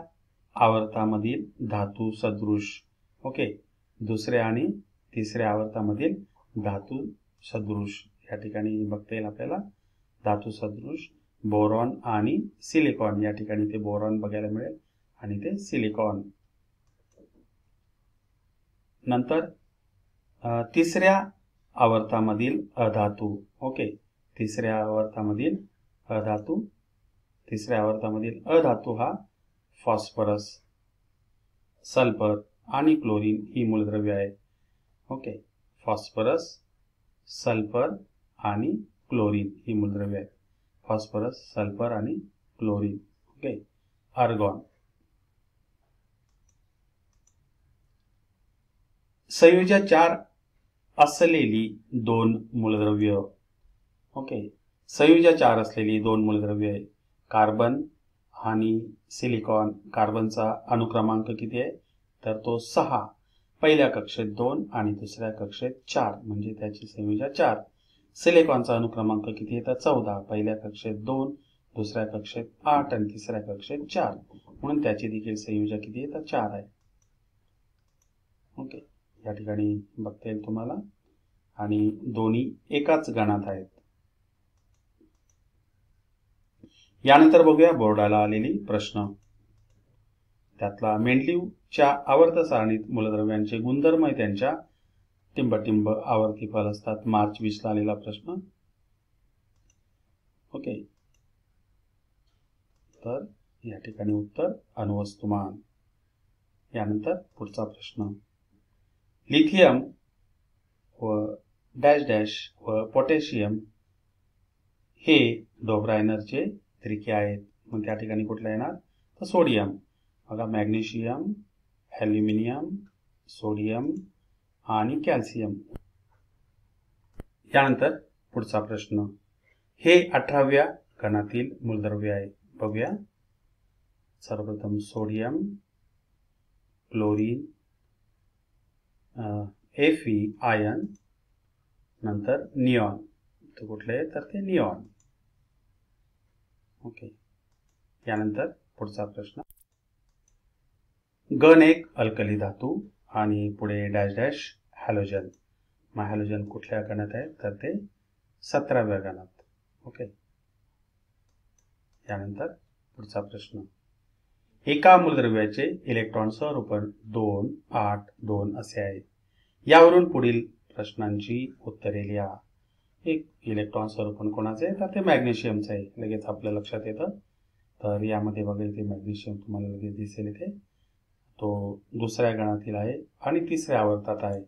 [SPEAKER 2] आवर्तामधील धातू सदृश. ओके, दुसऱ्या आणि तिसऱ्या आवर्तामधील धातू सदृश या ठिकाणी बघता येईल आपल्याला. धातू सदृश बोरॉन आणि सिलिकॉन, या ठिकाणी ते बोरॉन बघायला मिळेल आणि ते सिलिकॉन. नंतर तिसऱ्या आवर्तामधील अधातू. ओके, तिसऱ्या आवर्तामधील अधातू हा फॉस्फरस, सल्फर आणि क्लोरीन ही मूलद्रव्ये आहेत. ओके, फॉस्फरस, सल्फर आणि क्लोरीन ही मूलद्रव्ये आहेत. फॉस्फरस, सल्फर आणि क्लोरीन. Okay, argon. संयुजा 4 असलेली दोन मूलद्रव्य. ओके, संयुजा 4 असलेली दोन मूलद्रव्ये कार्बन आणि सिलिकॉन. कार्बनचा अनुक्रमांक किती आहे तर तो 6, पहिल्या कक्षेत 2 आणि दुसऱ्या कक्षेत 4, म्हणजे त्याची संयुजा 4. सिलिकॉनचा अनुक्रमांक किती आहे तर 14, पहिल्या कक्षेत 2, दुसऱ्या कक्षेत 8 आणि तिसऱ्या कक्षेत 4, म्हणून त्याची देखील संयुजा किती आहे तर 4 आहे. ओके, या ठिकाणी बघता येईल तुम्हाला. आणि दोन्ही एकाच गणात आहेत. यानंतर बघूया बोर्डाला आलेली प्रश्न. त्यातला मेंडलीवच्या आवर्त सारणीत मूलद्रव्यांचे गुणधर्म त्यांच्या टिंबटिंब आवर्ती फल असतात. मार्च 20 ला आलेला प्रश्न. ओके, तर या ठिकाणी उत्तर अणुवस्तुमान. यानंतर पुढचा प्रश्न. लिथियम व डॅश डॅश व पोटॅशियम हे डोब्रायनरचे त्रिके आहेत. मग त्या ठिकाणी कुठला येणार तर सोडियम. बघा, मॅग्नेशियम, ॲल्युमिनियम, सोडियम आणि कॅल्शियम. यानंतर पुढचा प्रश्न. हे 18व्या गणातील मूलद्रव्य आहे. बघूया. सर्वप्रथम सोडियम, क्लोरीन, Fe आयन, नंतर निऑन. तो कुठले आहे तर ते निऑन. ओके, यानंतर पुढचा प्रश्न. गण एक अल्कली धातू आणि पुढे डॅश डॅश हॅलोजन. मग हॅलोजन कुठल्या गणात आहे तर ते 17व्या गणात. ओके, यानंतर पुढचा प्रश्न. एका मूलद्रव्याचे इलेक्ट्रॉन स्वरूपण 2, 8, 2 असे आहे. यावरून पुढील प्रश्नांची उत्तरे लिहा. एक इलेक्ट्रॉन स्वरूपण कोणाचे आहे तर ते मॅग्नेशियमचे आहे. लगेच आपल्या लक्षात येतं. तर यामध्ये बघा इथे मॅग्नेशियम तुम्हाला लगेच दिसेल. इथे तो दुसऱ्या गणातील आहे आणि तिसऱ्या आवर्तात आहे.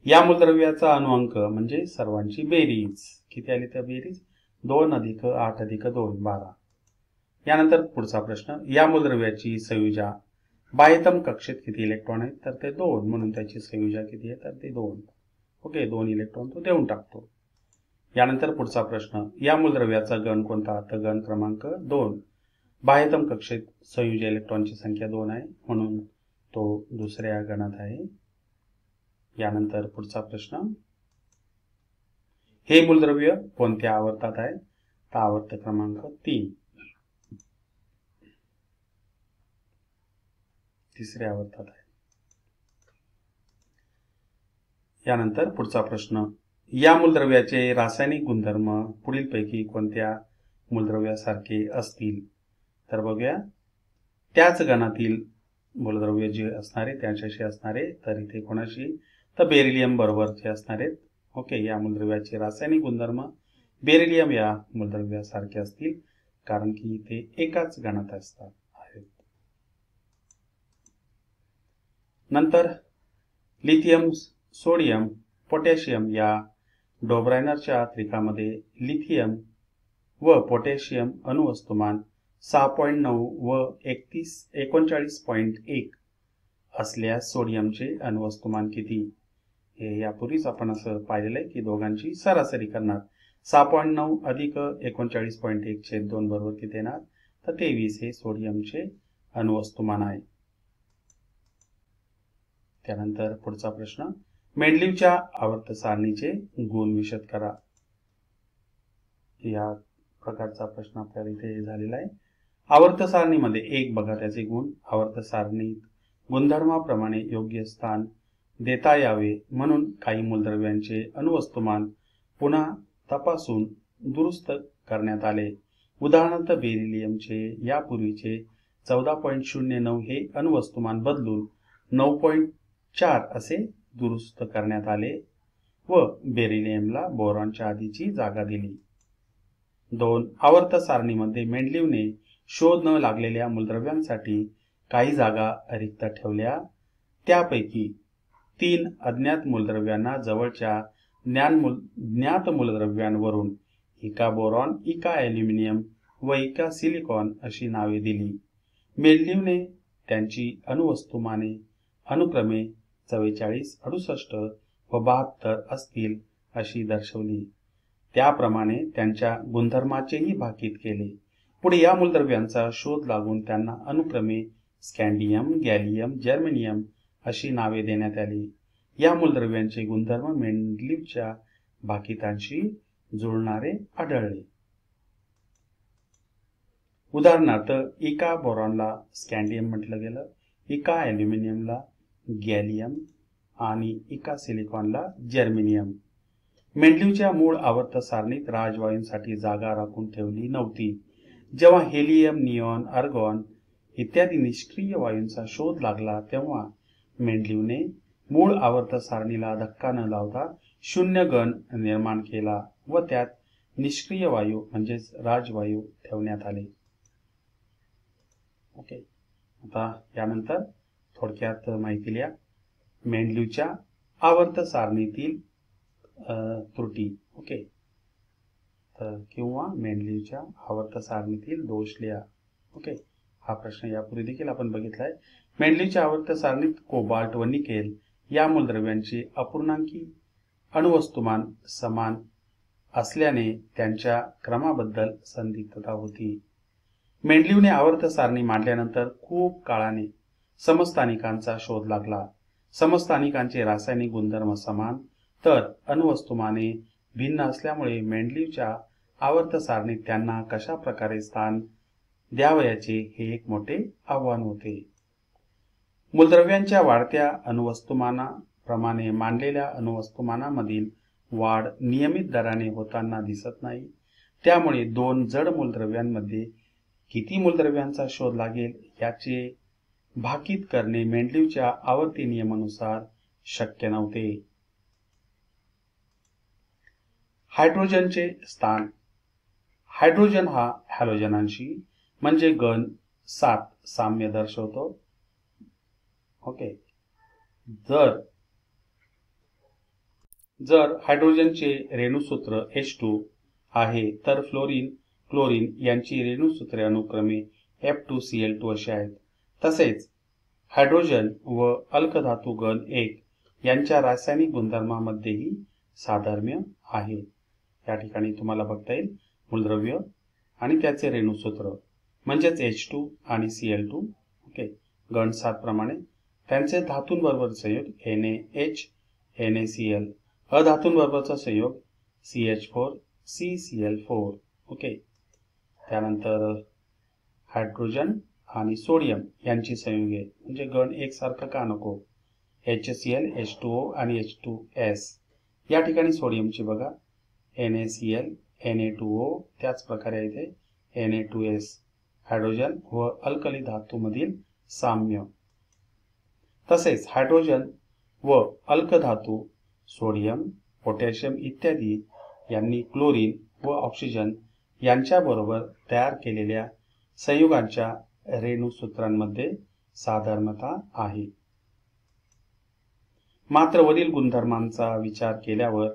[SPEAKER 2] या मूलद्रव्याचा अणुअंक म्हणजे सर्वांची बेरीज किती आली तर बेरीज 2 + 8 + 2 12. यानंतर पुढचा प्रश्न. या मूलद्रव्याची संयुजा बाह्यतम कक्षेत किती इलेक्ट्रॉन आहेत तर ते 2, म्हणून त्याची संयुजा किती आहे तर ते 2. ओके, 2 इलेक्ट्रॉन तो देऊन टाकतो. यानंतर पुढचा प्रश्न. या मूलद्रव्याचा गण कोणता तर गण क्रमांक 2. बाह्यतम कक्षेत संयुजा इलेक्ट्रॉनची संख्या 2 आहे, म्हणून तो दुसऱ्या गणात आहे. यानंतर पुढचा प्रश्न. हे मूलद्रव्य कोणत्या आवर्तात आहे तर आवर्त क्रमांक 3, तिसऱ्या आवर्तात आहे. यानंतर पुढचा प्रश्न. या मूलद्रव्याचे रासायनिक गुणधर्म पुढीलपैकी कोणत्या मूलद्रव्यासारखे असतील तर बघूया. त्याच गणातील मूलद्रव्य जे असणारे त्याच्याशी असणारे तर इथे कोणाशी तर बेरिलियम बरोबरचे असणारे. ओके, या मूलद्रव्याचे रासायनिक गुणधर्म बेरिलियम या मूलद्रव्यासारखे असतील कारण की ते एकाच गणात असतात. नंतर लिथियम, सोडियम, पोटॅशियम या डोब्रायनरच्या त्रिकामध्ये लिथियम व पोटॅशियम अणुवस्तुमान 6.9 व 39.1 असल्यास सोडियमचे अणुवस्तुमान किती. हे यापूर्वीच आपण असं पाहिलेलं आहे की दोघांची सरासरी करणार. 6.9 अधिक 39.1 छेद 2 बरोबर किती येणार तर 23 हे सोडियमचे अणुवस्तुमान आहे. त्यानंतर पुढचा प्रश्न. मेंडलीवच्या आवर्त सारणीचे गुण विशद करा. या प्रकारचा प्रश्न आपल्याला इथे झालेला आहे. आवर्त सारणीमध्ये 1 बघा त्याचे गुण. आवर्त सारणीत गुणधर्माप्रमाणे योग्य स्थान देता यावे म्हणून काही मूलद्रव्यांचे अणुवस्तुमान पुन्हा तपासून दुरुस्त करण्यात आले. उदाहरणार्थ बेरिलियमचे यापूर्वीचे 14.09 हे अणुवस्तुमान बदलून 9.4 असे दुरुस्त करण्यात आले व बेरिलियमला बोरॉनच्या आधीची जागा दिली. 2. आवर्त सारणीमध्ये मेंडलीवने शोध न लागलेल्या मूलद्रव्यांसाठी काही जागा रिक्त ठेवल्या. त्यापैकी 3 अज्ञात मूलद्रव्यांना जवळच्या ज्ञात मूलद्रव्यांवरून इका बोरॉन, इका ॲल्युमिनियम व इका सिलिकॉन अशी नावे दिली. मेंडलीवने त्यांची अणुवस्तुमाने अनुक्रमे 44, 68 व 72 असतील अशी दर्शवली. त्याप्रमाणे त्यांच्या गुणधर्माचेही भाकीत केले. पुढे या मूलद्रव्यांचा शोध लागून त्यांना अनुक्रमे स्कँडियम, गॅलियम, जर्मेनियम अशी नावे देण्यात आली. या मूलद्रव्यांचे गुणधर्म मेंडलीवच्या भाकितांशी जुळणारे आढळले. उदाहरणार्थ इका बोरॉनला स्कँडियम म्हटलं गेलं, इका ॲल्युमिनियमला गॅलियम आणि इका सिलिकॉनला जर्मेनियम. मेंडलीवच्या मूळ आवर्त सारणीत राजवायूंसाठी जागा राखून ठेवली नव्हती. जेव्हा हेलियम, निऑन, आर्गॉन इत्यादी निष्क्रिय वायूंचा शोध लागला तेव्हा मेंडलीवने मूळ आवर्त सारणीला धक्का न लावता शून्य गण निर्माण केला व त्यात निष्क्रिय वायू म्हणजेच राजवायू ठेवण्यात आले. ओके, आता यानंतर थोडक्यात माहिती लिहा. मेंडलीवच्या आवर्त सारणीतील त्रुटी. ओके, तर किंवा मेंडलीवच्या आवर्त सारणीतील दोष लिहा. ओके, हा प्रश्न यापूर्वी देखील आपण बघितलाय. मेंडलीवच्या आवर्त सारणीत कोबाल्ट व निकेल या मूलद्रव्यांची अपूर्णांकी अणुवस्तुमान समान असल्याने त्यांच्या क्रमाबद्दल संदिग्धता होती. मेंडलीवने आवर्त सारणी मांडल्यानंतर खूप काळाने समस्थानिकांचा शोध लागला. समस्थानिकांचे रासायनिक गुणधर्म समान तर अणुवस्तुमाने भिन्न असल्यामुळे मेंडलीवच्या आवर्त सारणीत त्यांना कशा प्रकारे स्थान द्यावयाचे हे एक मोठे आव्हान होते. मूलद्रव्यांच्या वाढत्या अणुवस्तुमानाप्रमाणे मांडलेल्या अणुवस्तुमानामधील वाढ नियमित दराने होताना दिसत नाही. त्यामुळे 2 जड मूलद्रव्यांमध्ये किती मूलद्रव्यांचा शोध लागेल याचे भाकीत करणे मेंडलीवच्या आवर्ती नियमानुसार शक्य नव्हते. हायड्रोजनचे स्थान. हायड्रोजन हा हॅलोजनांशी म्हणजे गण 7 साम्य दर्शवतो. ओके, जर हायड्रोजनचे रेणुसूत्र H2 आहे तर फ्लोरीन, क्लोरीन यांची रेणुसूत्रे अनुक्रमे F2Cl2 अशी आहेत. तसेच हायड्रोजन व अल्कधातू गण 1 यांच्या रासायनिक गुणधर्मामध्येही साधर्म्य आहे. या ठिकाणी तुम्हाला बघता येईल मूलद्रव्य आणि त्याचे रेणुसूत्र म्हणजेच H2 आणि Cl2. ओके, गण 7 प्रमाणे त्यांचे धातूंबरोबर संयोग NaH, NaCl, अधातूंबरोबरचा संयोग CH4, CCl4. ओके, त्यानंतर हायड्रोजन आणि सोडियम यांची संयुगे म्हणजे गण एकसारखं का नको, HCl, H2O आणि H2S. या ठिकाणी सोडियमची बघा NaCl, Na2O, त्याच प्रकारे इथे Na2S. हायड्रोजन व अल्कली धातूमधील साम्य. तसेच हायड्रोजन व अल्कधातू सोडियम, पोटॅशियम इत्यादी यांनी क्लोरीन व ऑक्सिजन यांच्याबरोबर तयार केलेल्या संयुगांच्या रेणुसूत्रांमध्ये साधर्म्यता आहे. मात्र वरील गुणधर्मांचा विचार केल्यावर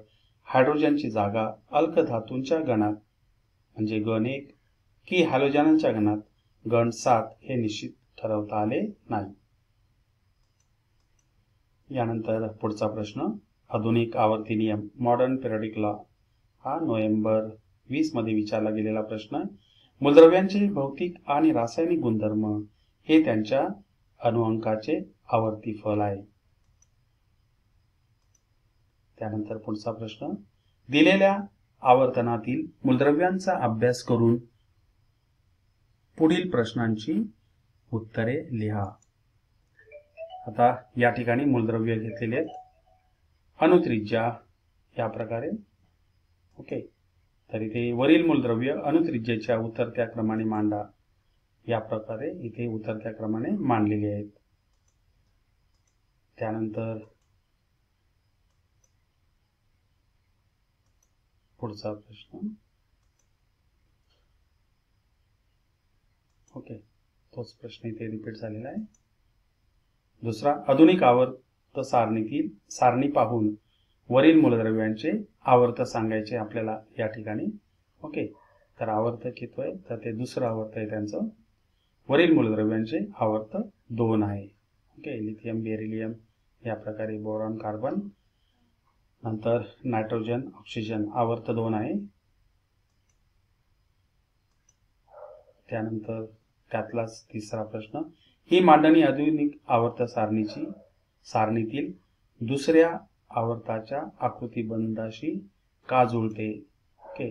[SPEAKER 2] हायड्रोजनची जागा अल्कधातूंच्या गणात म्हणजे गण 1 की हॅलोजनांच्या गणात गण 7 हे निश्चित ठरवता आले नाही. यानंतर पुढचा प्रश्न आधुनिक आवर्ती नियम मॉडर्न पिरियडिक लॉ हा नोव्हेंबर 20 मध्ये विचारला गेलेला प्रश्न. मूलद्रव्यांचे भौतिक आणि रासायनिक गुणधर्म हे त्यांच्या अणुअंकाचे आवर्ती फल आहे. त्यानंतर पुढचा प्रश्न दिलेल्या आवर्तनातील मूलद्रव्यांचा अभ्यास करून पुढील प्रश्नांची उत्तरे लिहा. आता या ठिकाणी मूलद्रव्य घेतलेले आहेत. अणुत्रिज्या या प्रकारे. ओके, तर इथे वरील मूलद्रव्य अणुत्रिज्येच्या उतरत्या क्रमाने मांडा. या प्रकारे इथे उतरत्या क्रमाने मांडलेले आहेत. त्यानंतर पुढचा प्रश्न. ओके, तोच प्रश्न इथे रिपीट झालेला आहे. दुसरा, आधुनिक आवर्त सारणी पाहून वरील मूलद्रव्यांचे आवर्त सांगायचे आपल्याला या ठिकाणी. ओके, तर आवर्त किती आहे, तर ते दुसरं आवर्त आहे त्यांचं. वरील मूलद्रव्यांचे आवर्त 2 आहे. ओके, लिथियम, बेरिलियम या प्रकारे, बोरॉन, कार्बन, नंतर नायट्रोजन, ऑक्सिजन आवर्त 2 आहे. त्यानंतर त्यातलाच तिसरा प्रश्न, ही मांडणी आधुनिक आवर्त सारणीतील दुसऱ्या आवर्ताच्या आकृतिबंधाशी का जुळते. ओके,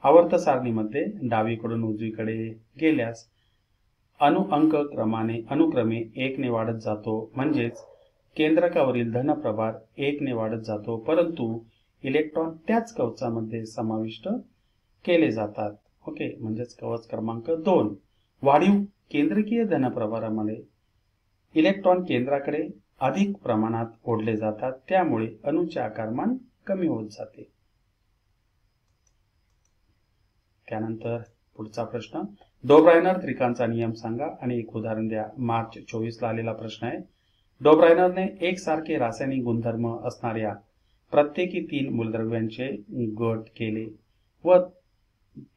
[SPEAKER 2] आवर्त सारणीमध्ये डावीकडून उजवीकडे गेल्यास अनुक्रमे 1 ने वाढत जातो. म्हणजेच केंद्रकावरील धनप्रभार 1 ने वाढत जातो, परंतु इलेक्ट्रॉन त्याच कवचामध्ये समाविष्ट केले जातात. ओके, म्हणजेच कवच क्रमांक 2. वाढीव केंद्रकीय धनप्रभारामुळे इलेक्ट्रॉन केंद्राकडे अधिक प्रमाणात ओढले जातात, त्यामुळे अणूचे आकारमान कमी होत जाते. त्यानंतर पुढचा प्रश्न, डोब्रायनर त्रिकांचा नियम सांगा आणि एक उदाहरण द्या. मार्च 24 ला आलेला प्रश्न आहे. डोब्रायनरने एकसारखे रासायनिक गुणधर्म असणाऱ्या प्रत्येकी 3 मूलद्रव्यांचे गट केले व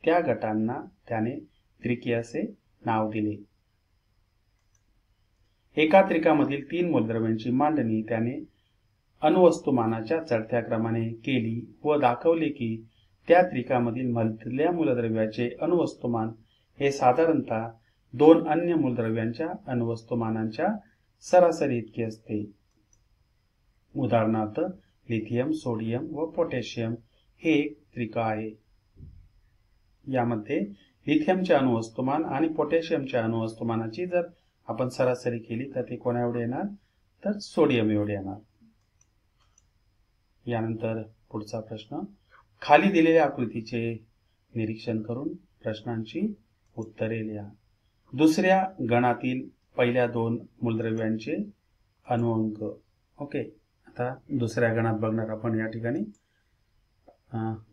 [SPEAKER 2] त्या गटांना त्याने त्रिके असे नाव दिले. एका त्रिकामधील 3 मूलद्रव्यांची मांडणी त्याने अणुवस्तुमानाच्या चढत्या क्रमाने केली व दाखवले की त्या त्रिकामधील मधल्या मूलद्रव्याचे अणुवस्तुमान हे साधारणतः 2 अन्य मूलद्रव्यांच्या अणुवस्तुमानांच्या सरासरी इतके असते. उदाहरणार्थ लिथियम, सोडियम व पोटॅशियम हे एक त्रिका आहे. यामध्ये लिथियमचे अणुवस्तुमान आणि पोटॅशियमच्या अणुवस्तुमानाची जर आपण सरासरी केली तर ते कोणा एवढे येणार, तर सोडियम एवढे येणार. यानंतर पुढचा प्रश्न, खाली दिलेल्या आकृतीचे निरीक्षण करून प्रश्नांची उत्तरे लिहा. दुसऱ्या गणातील पहिल्या 2 मूलद्रव्यांचे अणुअंक. ओके, आता दुसऱ्या गणात बघणार आपण या ठिकाणी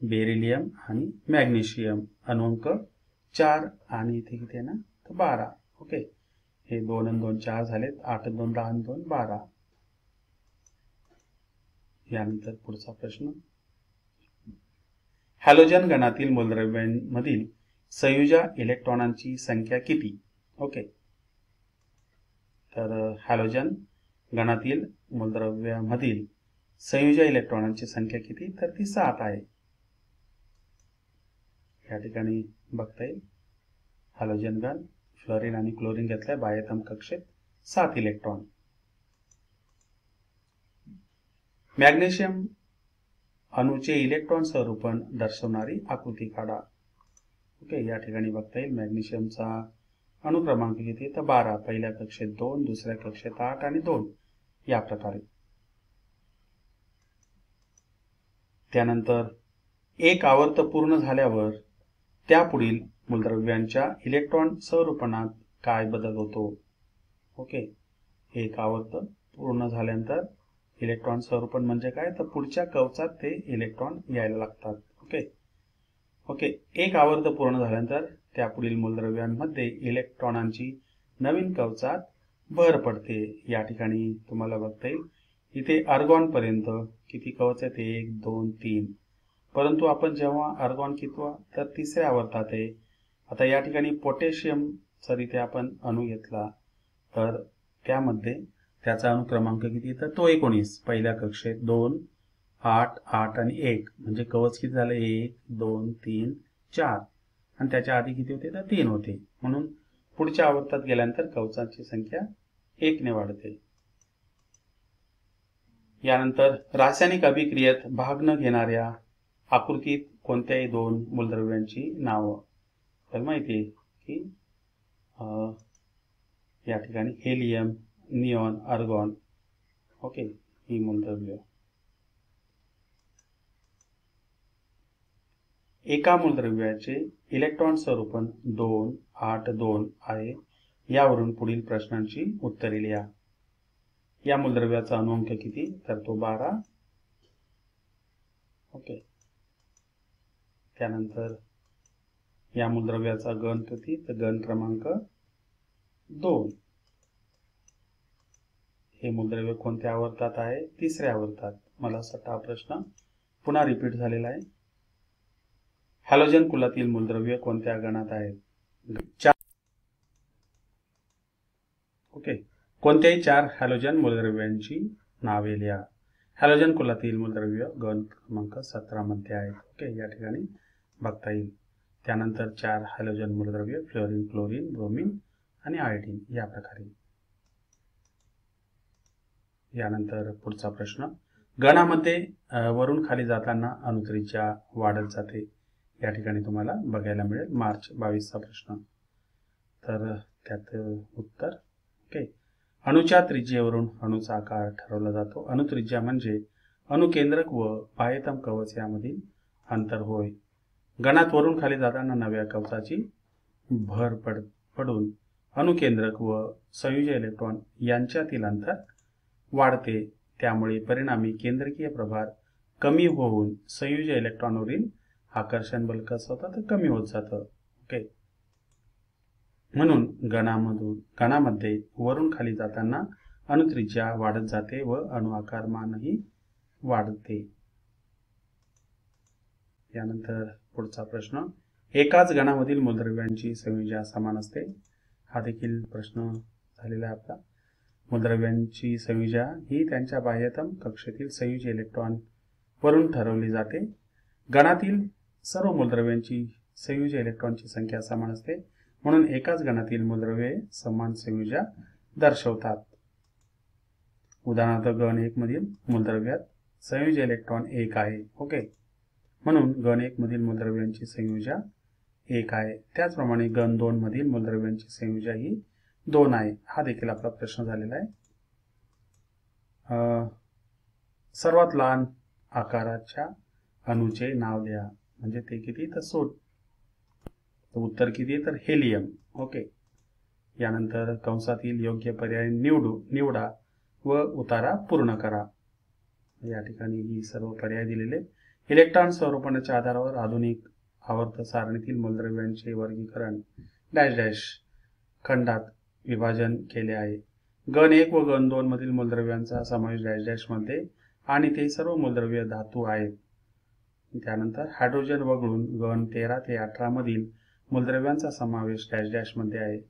[SPEAKER 2] बेरिलियम आणि मॅग्नेशियम. अणुअंक 4 आणि इथे किती आहे ना, तर 12. ओके, हे 2 आणि 2 4 झालेत. 8 आणि 2 10 आणि 2 12. यानंतर पुढचा प्रश्न, हॅलोजन गणातील मूलद्रव्यांमधील संयुजा इलेक्ट्रॉनांची संख्या किती. ओके, तर हॅलोजन गणातील मूलद्रव्यामधील संयुजा इलेक्ट्रॉनांची संख्या किती, तर ती 7 आहे. या ठिकाणी बघता येईल हॅलोजन गण फ्लोरीन आणि क्लोरीन घेतल्या बाह्यतम कक्षेत 7 इलेक्ट्रॉन. मॅग्नेशियम अणूचे इलेक्ट्रॉन स्वरूपण दर्शवणारी आकृती काढा. ओके, या ठिकाणी बघता येईल मॅग्नेशियमचा अणु क्रमांक किती, तर 12. पहिल्या कक्षेत 2, दुसऱ्या कक्षेत 8 आणि 2 या प्रकारे. त्यानंतर एक आवर्त पूर्ण झाल्यावर त्यापुढील मूलद्रव्यांच्या इलेक्ट्रॉन स्वरूपणात काय बदल होतो. ओके, एक आवर्त पूर्ण झाल्यानंतर इलेक्ट्रॉन स्वरूपण म्हणजे काय, तर पुढच्या कवचात ते इलेक्ट्रॉन यायला लागतात. ओके, एक आवर्त पूर्ण झाल्यानंतर त्यापुढील मूलद्रव्यांमध्ये इलेक्ट्रॉनांची नवीन कवचात भर पडते. या ठिकाणी तुम्हाला बघता येईल इथे आर्गॉन पर्यंत किती कवच आहे, ते 1 2 3. परंतु आपण जेव्हा आर्गॉन कितवा, तर तिसऱ्या आवर्तात आहे. आता या ठिकाणी पोटॅशियम जर इथे आपण अणू घेतला तर त्यामध्ये त्याचा अणु क्रमांक किती, तर तो 19. पहिल्या कक्षेत 2 8 8 आणि 1 म्हणजे कवच किती झालं, 1 2 3 4 आणि त्याच्या आधी किती होते, तर 3 होते. म्हणून पुढच्या आवर्तात गेल्यानंतर कवचांची संख्या 1 ने वाढते. यानंतर रासायनिक अभिक्रियेत भाग न घेणाऱ्या आकृतीत कोणत्याही 2 मूलद्रव्यांची नावं. आपल्याला माहिती आहे की या ठिकाणी हेलियम, निऑन, आर्गॉन, ओके, ही मूलद्रव्य. एका मूलद्रव्याचे इलेक्ट्रॉन स्वरूपण 2, 8, 2 आहे. यावरून पुढील प्रश्नांची उत्तरे लिहा. या मूलद्रव्याचा अणुअंक किती? तर तो 12. ओके. त्यानंतर या मूलद्रव्याचा घन किती? तर घन क्रमांक 2. हे मूलद्रव्य कोणत्या आवर्तात आहे? तिसऱ्या आवर्तात. मला असं हा प्रश्न पुन्हा रिपीट झालेला आहे. हॅलोजन कुलातील मूलद्रव्य कोणत्या गणात आहेत? ओके. कोणत्याही 4 हॅलोजन मूलद्रव्यांची नावे लिहा. हॅलोजन कुलातील मूलद्रव्य घन क्रमांक 17 मध्ये आहेत. ओके, या ठिकाणी बघता येईल. त्यानंतर 4 हॅलोजन मूलद्रव्य फ्लोरीन, क्लोरीन, ब्रोमीन आणि आयोडीन या प्रकारे. यानंतर पुढचा प्रश्न, गणामध्ये वरून खाली जाताना अणुत्रिज्या वाढत जाते. या ठिकाणी तुम्हाला बघायला मिळेल. मार्च 22चा प्रश्न. तर त्यात उत्तर, ओके, अणुच्या त्रिज्येवरून अणुचा आकार ठरवला जातो. अणुत्रिज्या म्हणजे अणुकेंद्रक व बाह्यतम कवच यामधील अंतर होय. गणात वरून खाली जाताना नव्या कवचाची भर पडून अणुकेंद्रक व संयुज इलेक्ट्रॉन यांच्यातील अंतर वाढते. त्यामुळे परिणामी केंद्रकीय प्रभार कमी होऊन संयुज इलेक्ट्रॉनवरील आकर्षण बल कसं होतं? तर कमी होत जातं. ओके. म्हणून गणामध्ये वरून खाली जाताना अणुत्रिज्या वाढत जाते व अणु आकारमानही वाढते. यानंतर पुढचा प्रश्न, एकाच गणामधील मूलद्रव्यांची संयुजा समान असते. हा देखील प्रश्न झालेला आहे आपला. मूलद्रव्यांची संयुजा ही त्यांच्या बाह्यतम कक्षेतील संयुज इलेक्ट्रॉन वरून ठरवली जाते. गणातील सर्व मूलद्रव्यांची संयुज इलेक्ट्रॉनची संख्या समान असते. म्हणून एकाच गणातील मूलद्रव्ये समान संयुजा दर्शवतात. उदाहरणार्थ गण 1 मधील मूलद्रव्यात संयुज इलेक्ट्रॉन 1 आहे. ओके, म्हणून गण 1 मधील मूलद्रव्यांची संयुजा 1 आहे. त्याचप्रमाणे गण 2 मधील मूलद्रव्यांची संयुजा ही 2 आहे. हा देखील आपला प्रश्न झालेला आहे. सर्वात लहान आकाराच्या अणूचे नाव लिहा. म्हणजे ते किती? तर 16. उत्तर किती? तर हेलियम. ओके. यानंतर कंसातील योग्य पर्याय निवडा व उतारा पूर्ण करा. या ठिकाणी ही सर्व पर्याय दिलेले. इलेक्ट्रॉन स्वरूपणाच्या आधारावर आधुनिक आवर्त सारणीतील मूलद्रव्यांचे वर्गीकरण डॅश डॅश खंडात विभाजन केले आहे. गण 1 व गण 2 मधील मूलद्रव्यांचा समावेश डॅश डॅश मध्ये आणि ते सर्व मूलद्रव्य धातू आहेत. त्यानंतर हायड्रोजन वगळून गण 13 ते 18 मधील मूलद्रव्यांचा समावेश डॅश डॅश मध्ये आहे.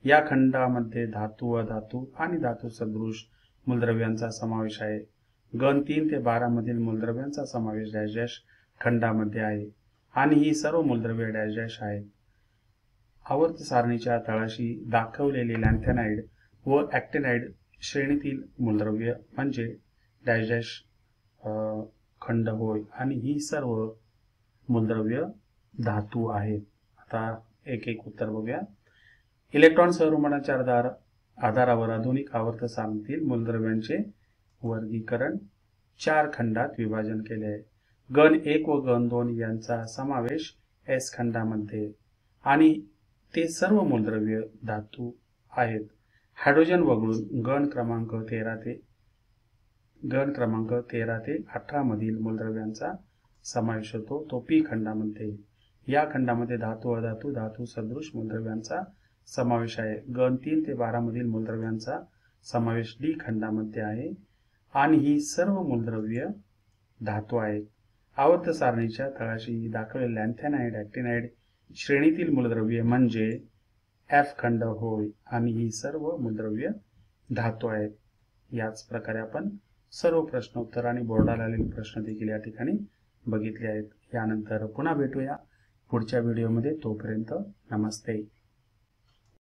[SPEAKER 2] या खंडामध्ये धातू, अधातू आणि धातू सदृश मूलद्रव्यांचा समावेश आहे. गण 3 ते 12 मधील मूलद्रव्यांचा समावेश डॅश डॅश खंडामध्ये आहे आणि ही सर्व मूलद्रव्ये डॅश डॅश आहेत. आवर्त सारणीच्या तळाशी दाखवलेले लॅन्थेनाइड व ॲक्टिनाइड श्रेणीतील मूलद्रव्य म्हणजे डॅश डॅश खंड होय आणि ही सर्व मूलद्रव्य धातू आहेत. आता एक एक उत्तर बघूया. इलेक्ट्रॉन संक्रमणाच्या आधारावर आधुनिक आवर्त सारणीतील मूलद्रव्यांचे वर्गीकरण 4 खंडात विभाजन केले आहे. गण 1 व गण 2 यांचा समावेश एस खंडामध्ये आणि ते सर्व मूलद्रव्य धातू आहेत. हायड्रोजन वगळून गण क्रमांक 13 ते 18 मधील मूलद्रव्यांचा समावेश होतो तो पी खंडामध्ये. या खंडामध्ये धातू, अधातू, धातू सदृश मूलद्रव्यांचा समावेश आहे. गण 3 ते 12 मधील मूलद्रव्यांचा समावेश डी खंडामध्ये आहे आणि ही सर्व मूलद्रव्य धातू आहेत. आवर्त सारणीच्या तळाशी दाखवलेले लॅन्थेनाइड, ॲक्टिनाइड श्रेणीतील मूलद्रव्य म्हणजे एफ खंड होय आणि ही सर्व मूलद्रव्य धातू आहेत. याच प्रकारे आपण सर्व प्रश्न उत्तर आणि बोर्डाला आलेले प्रश्न देखील या ठिकाणी बघितले आहेत. यानंतर पुन्हा भेटूया पुढच्या व्हिडिओमध्ये. तोपर्यंत नमस्ते.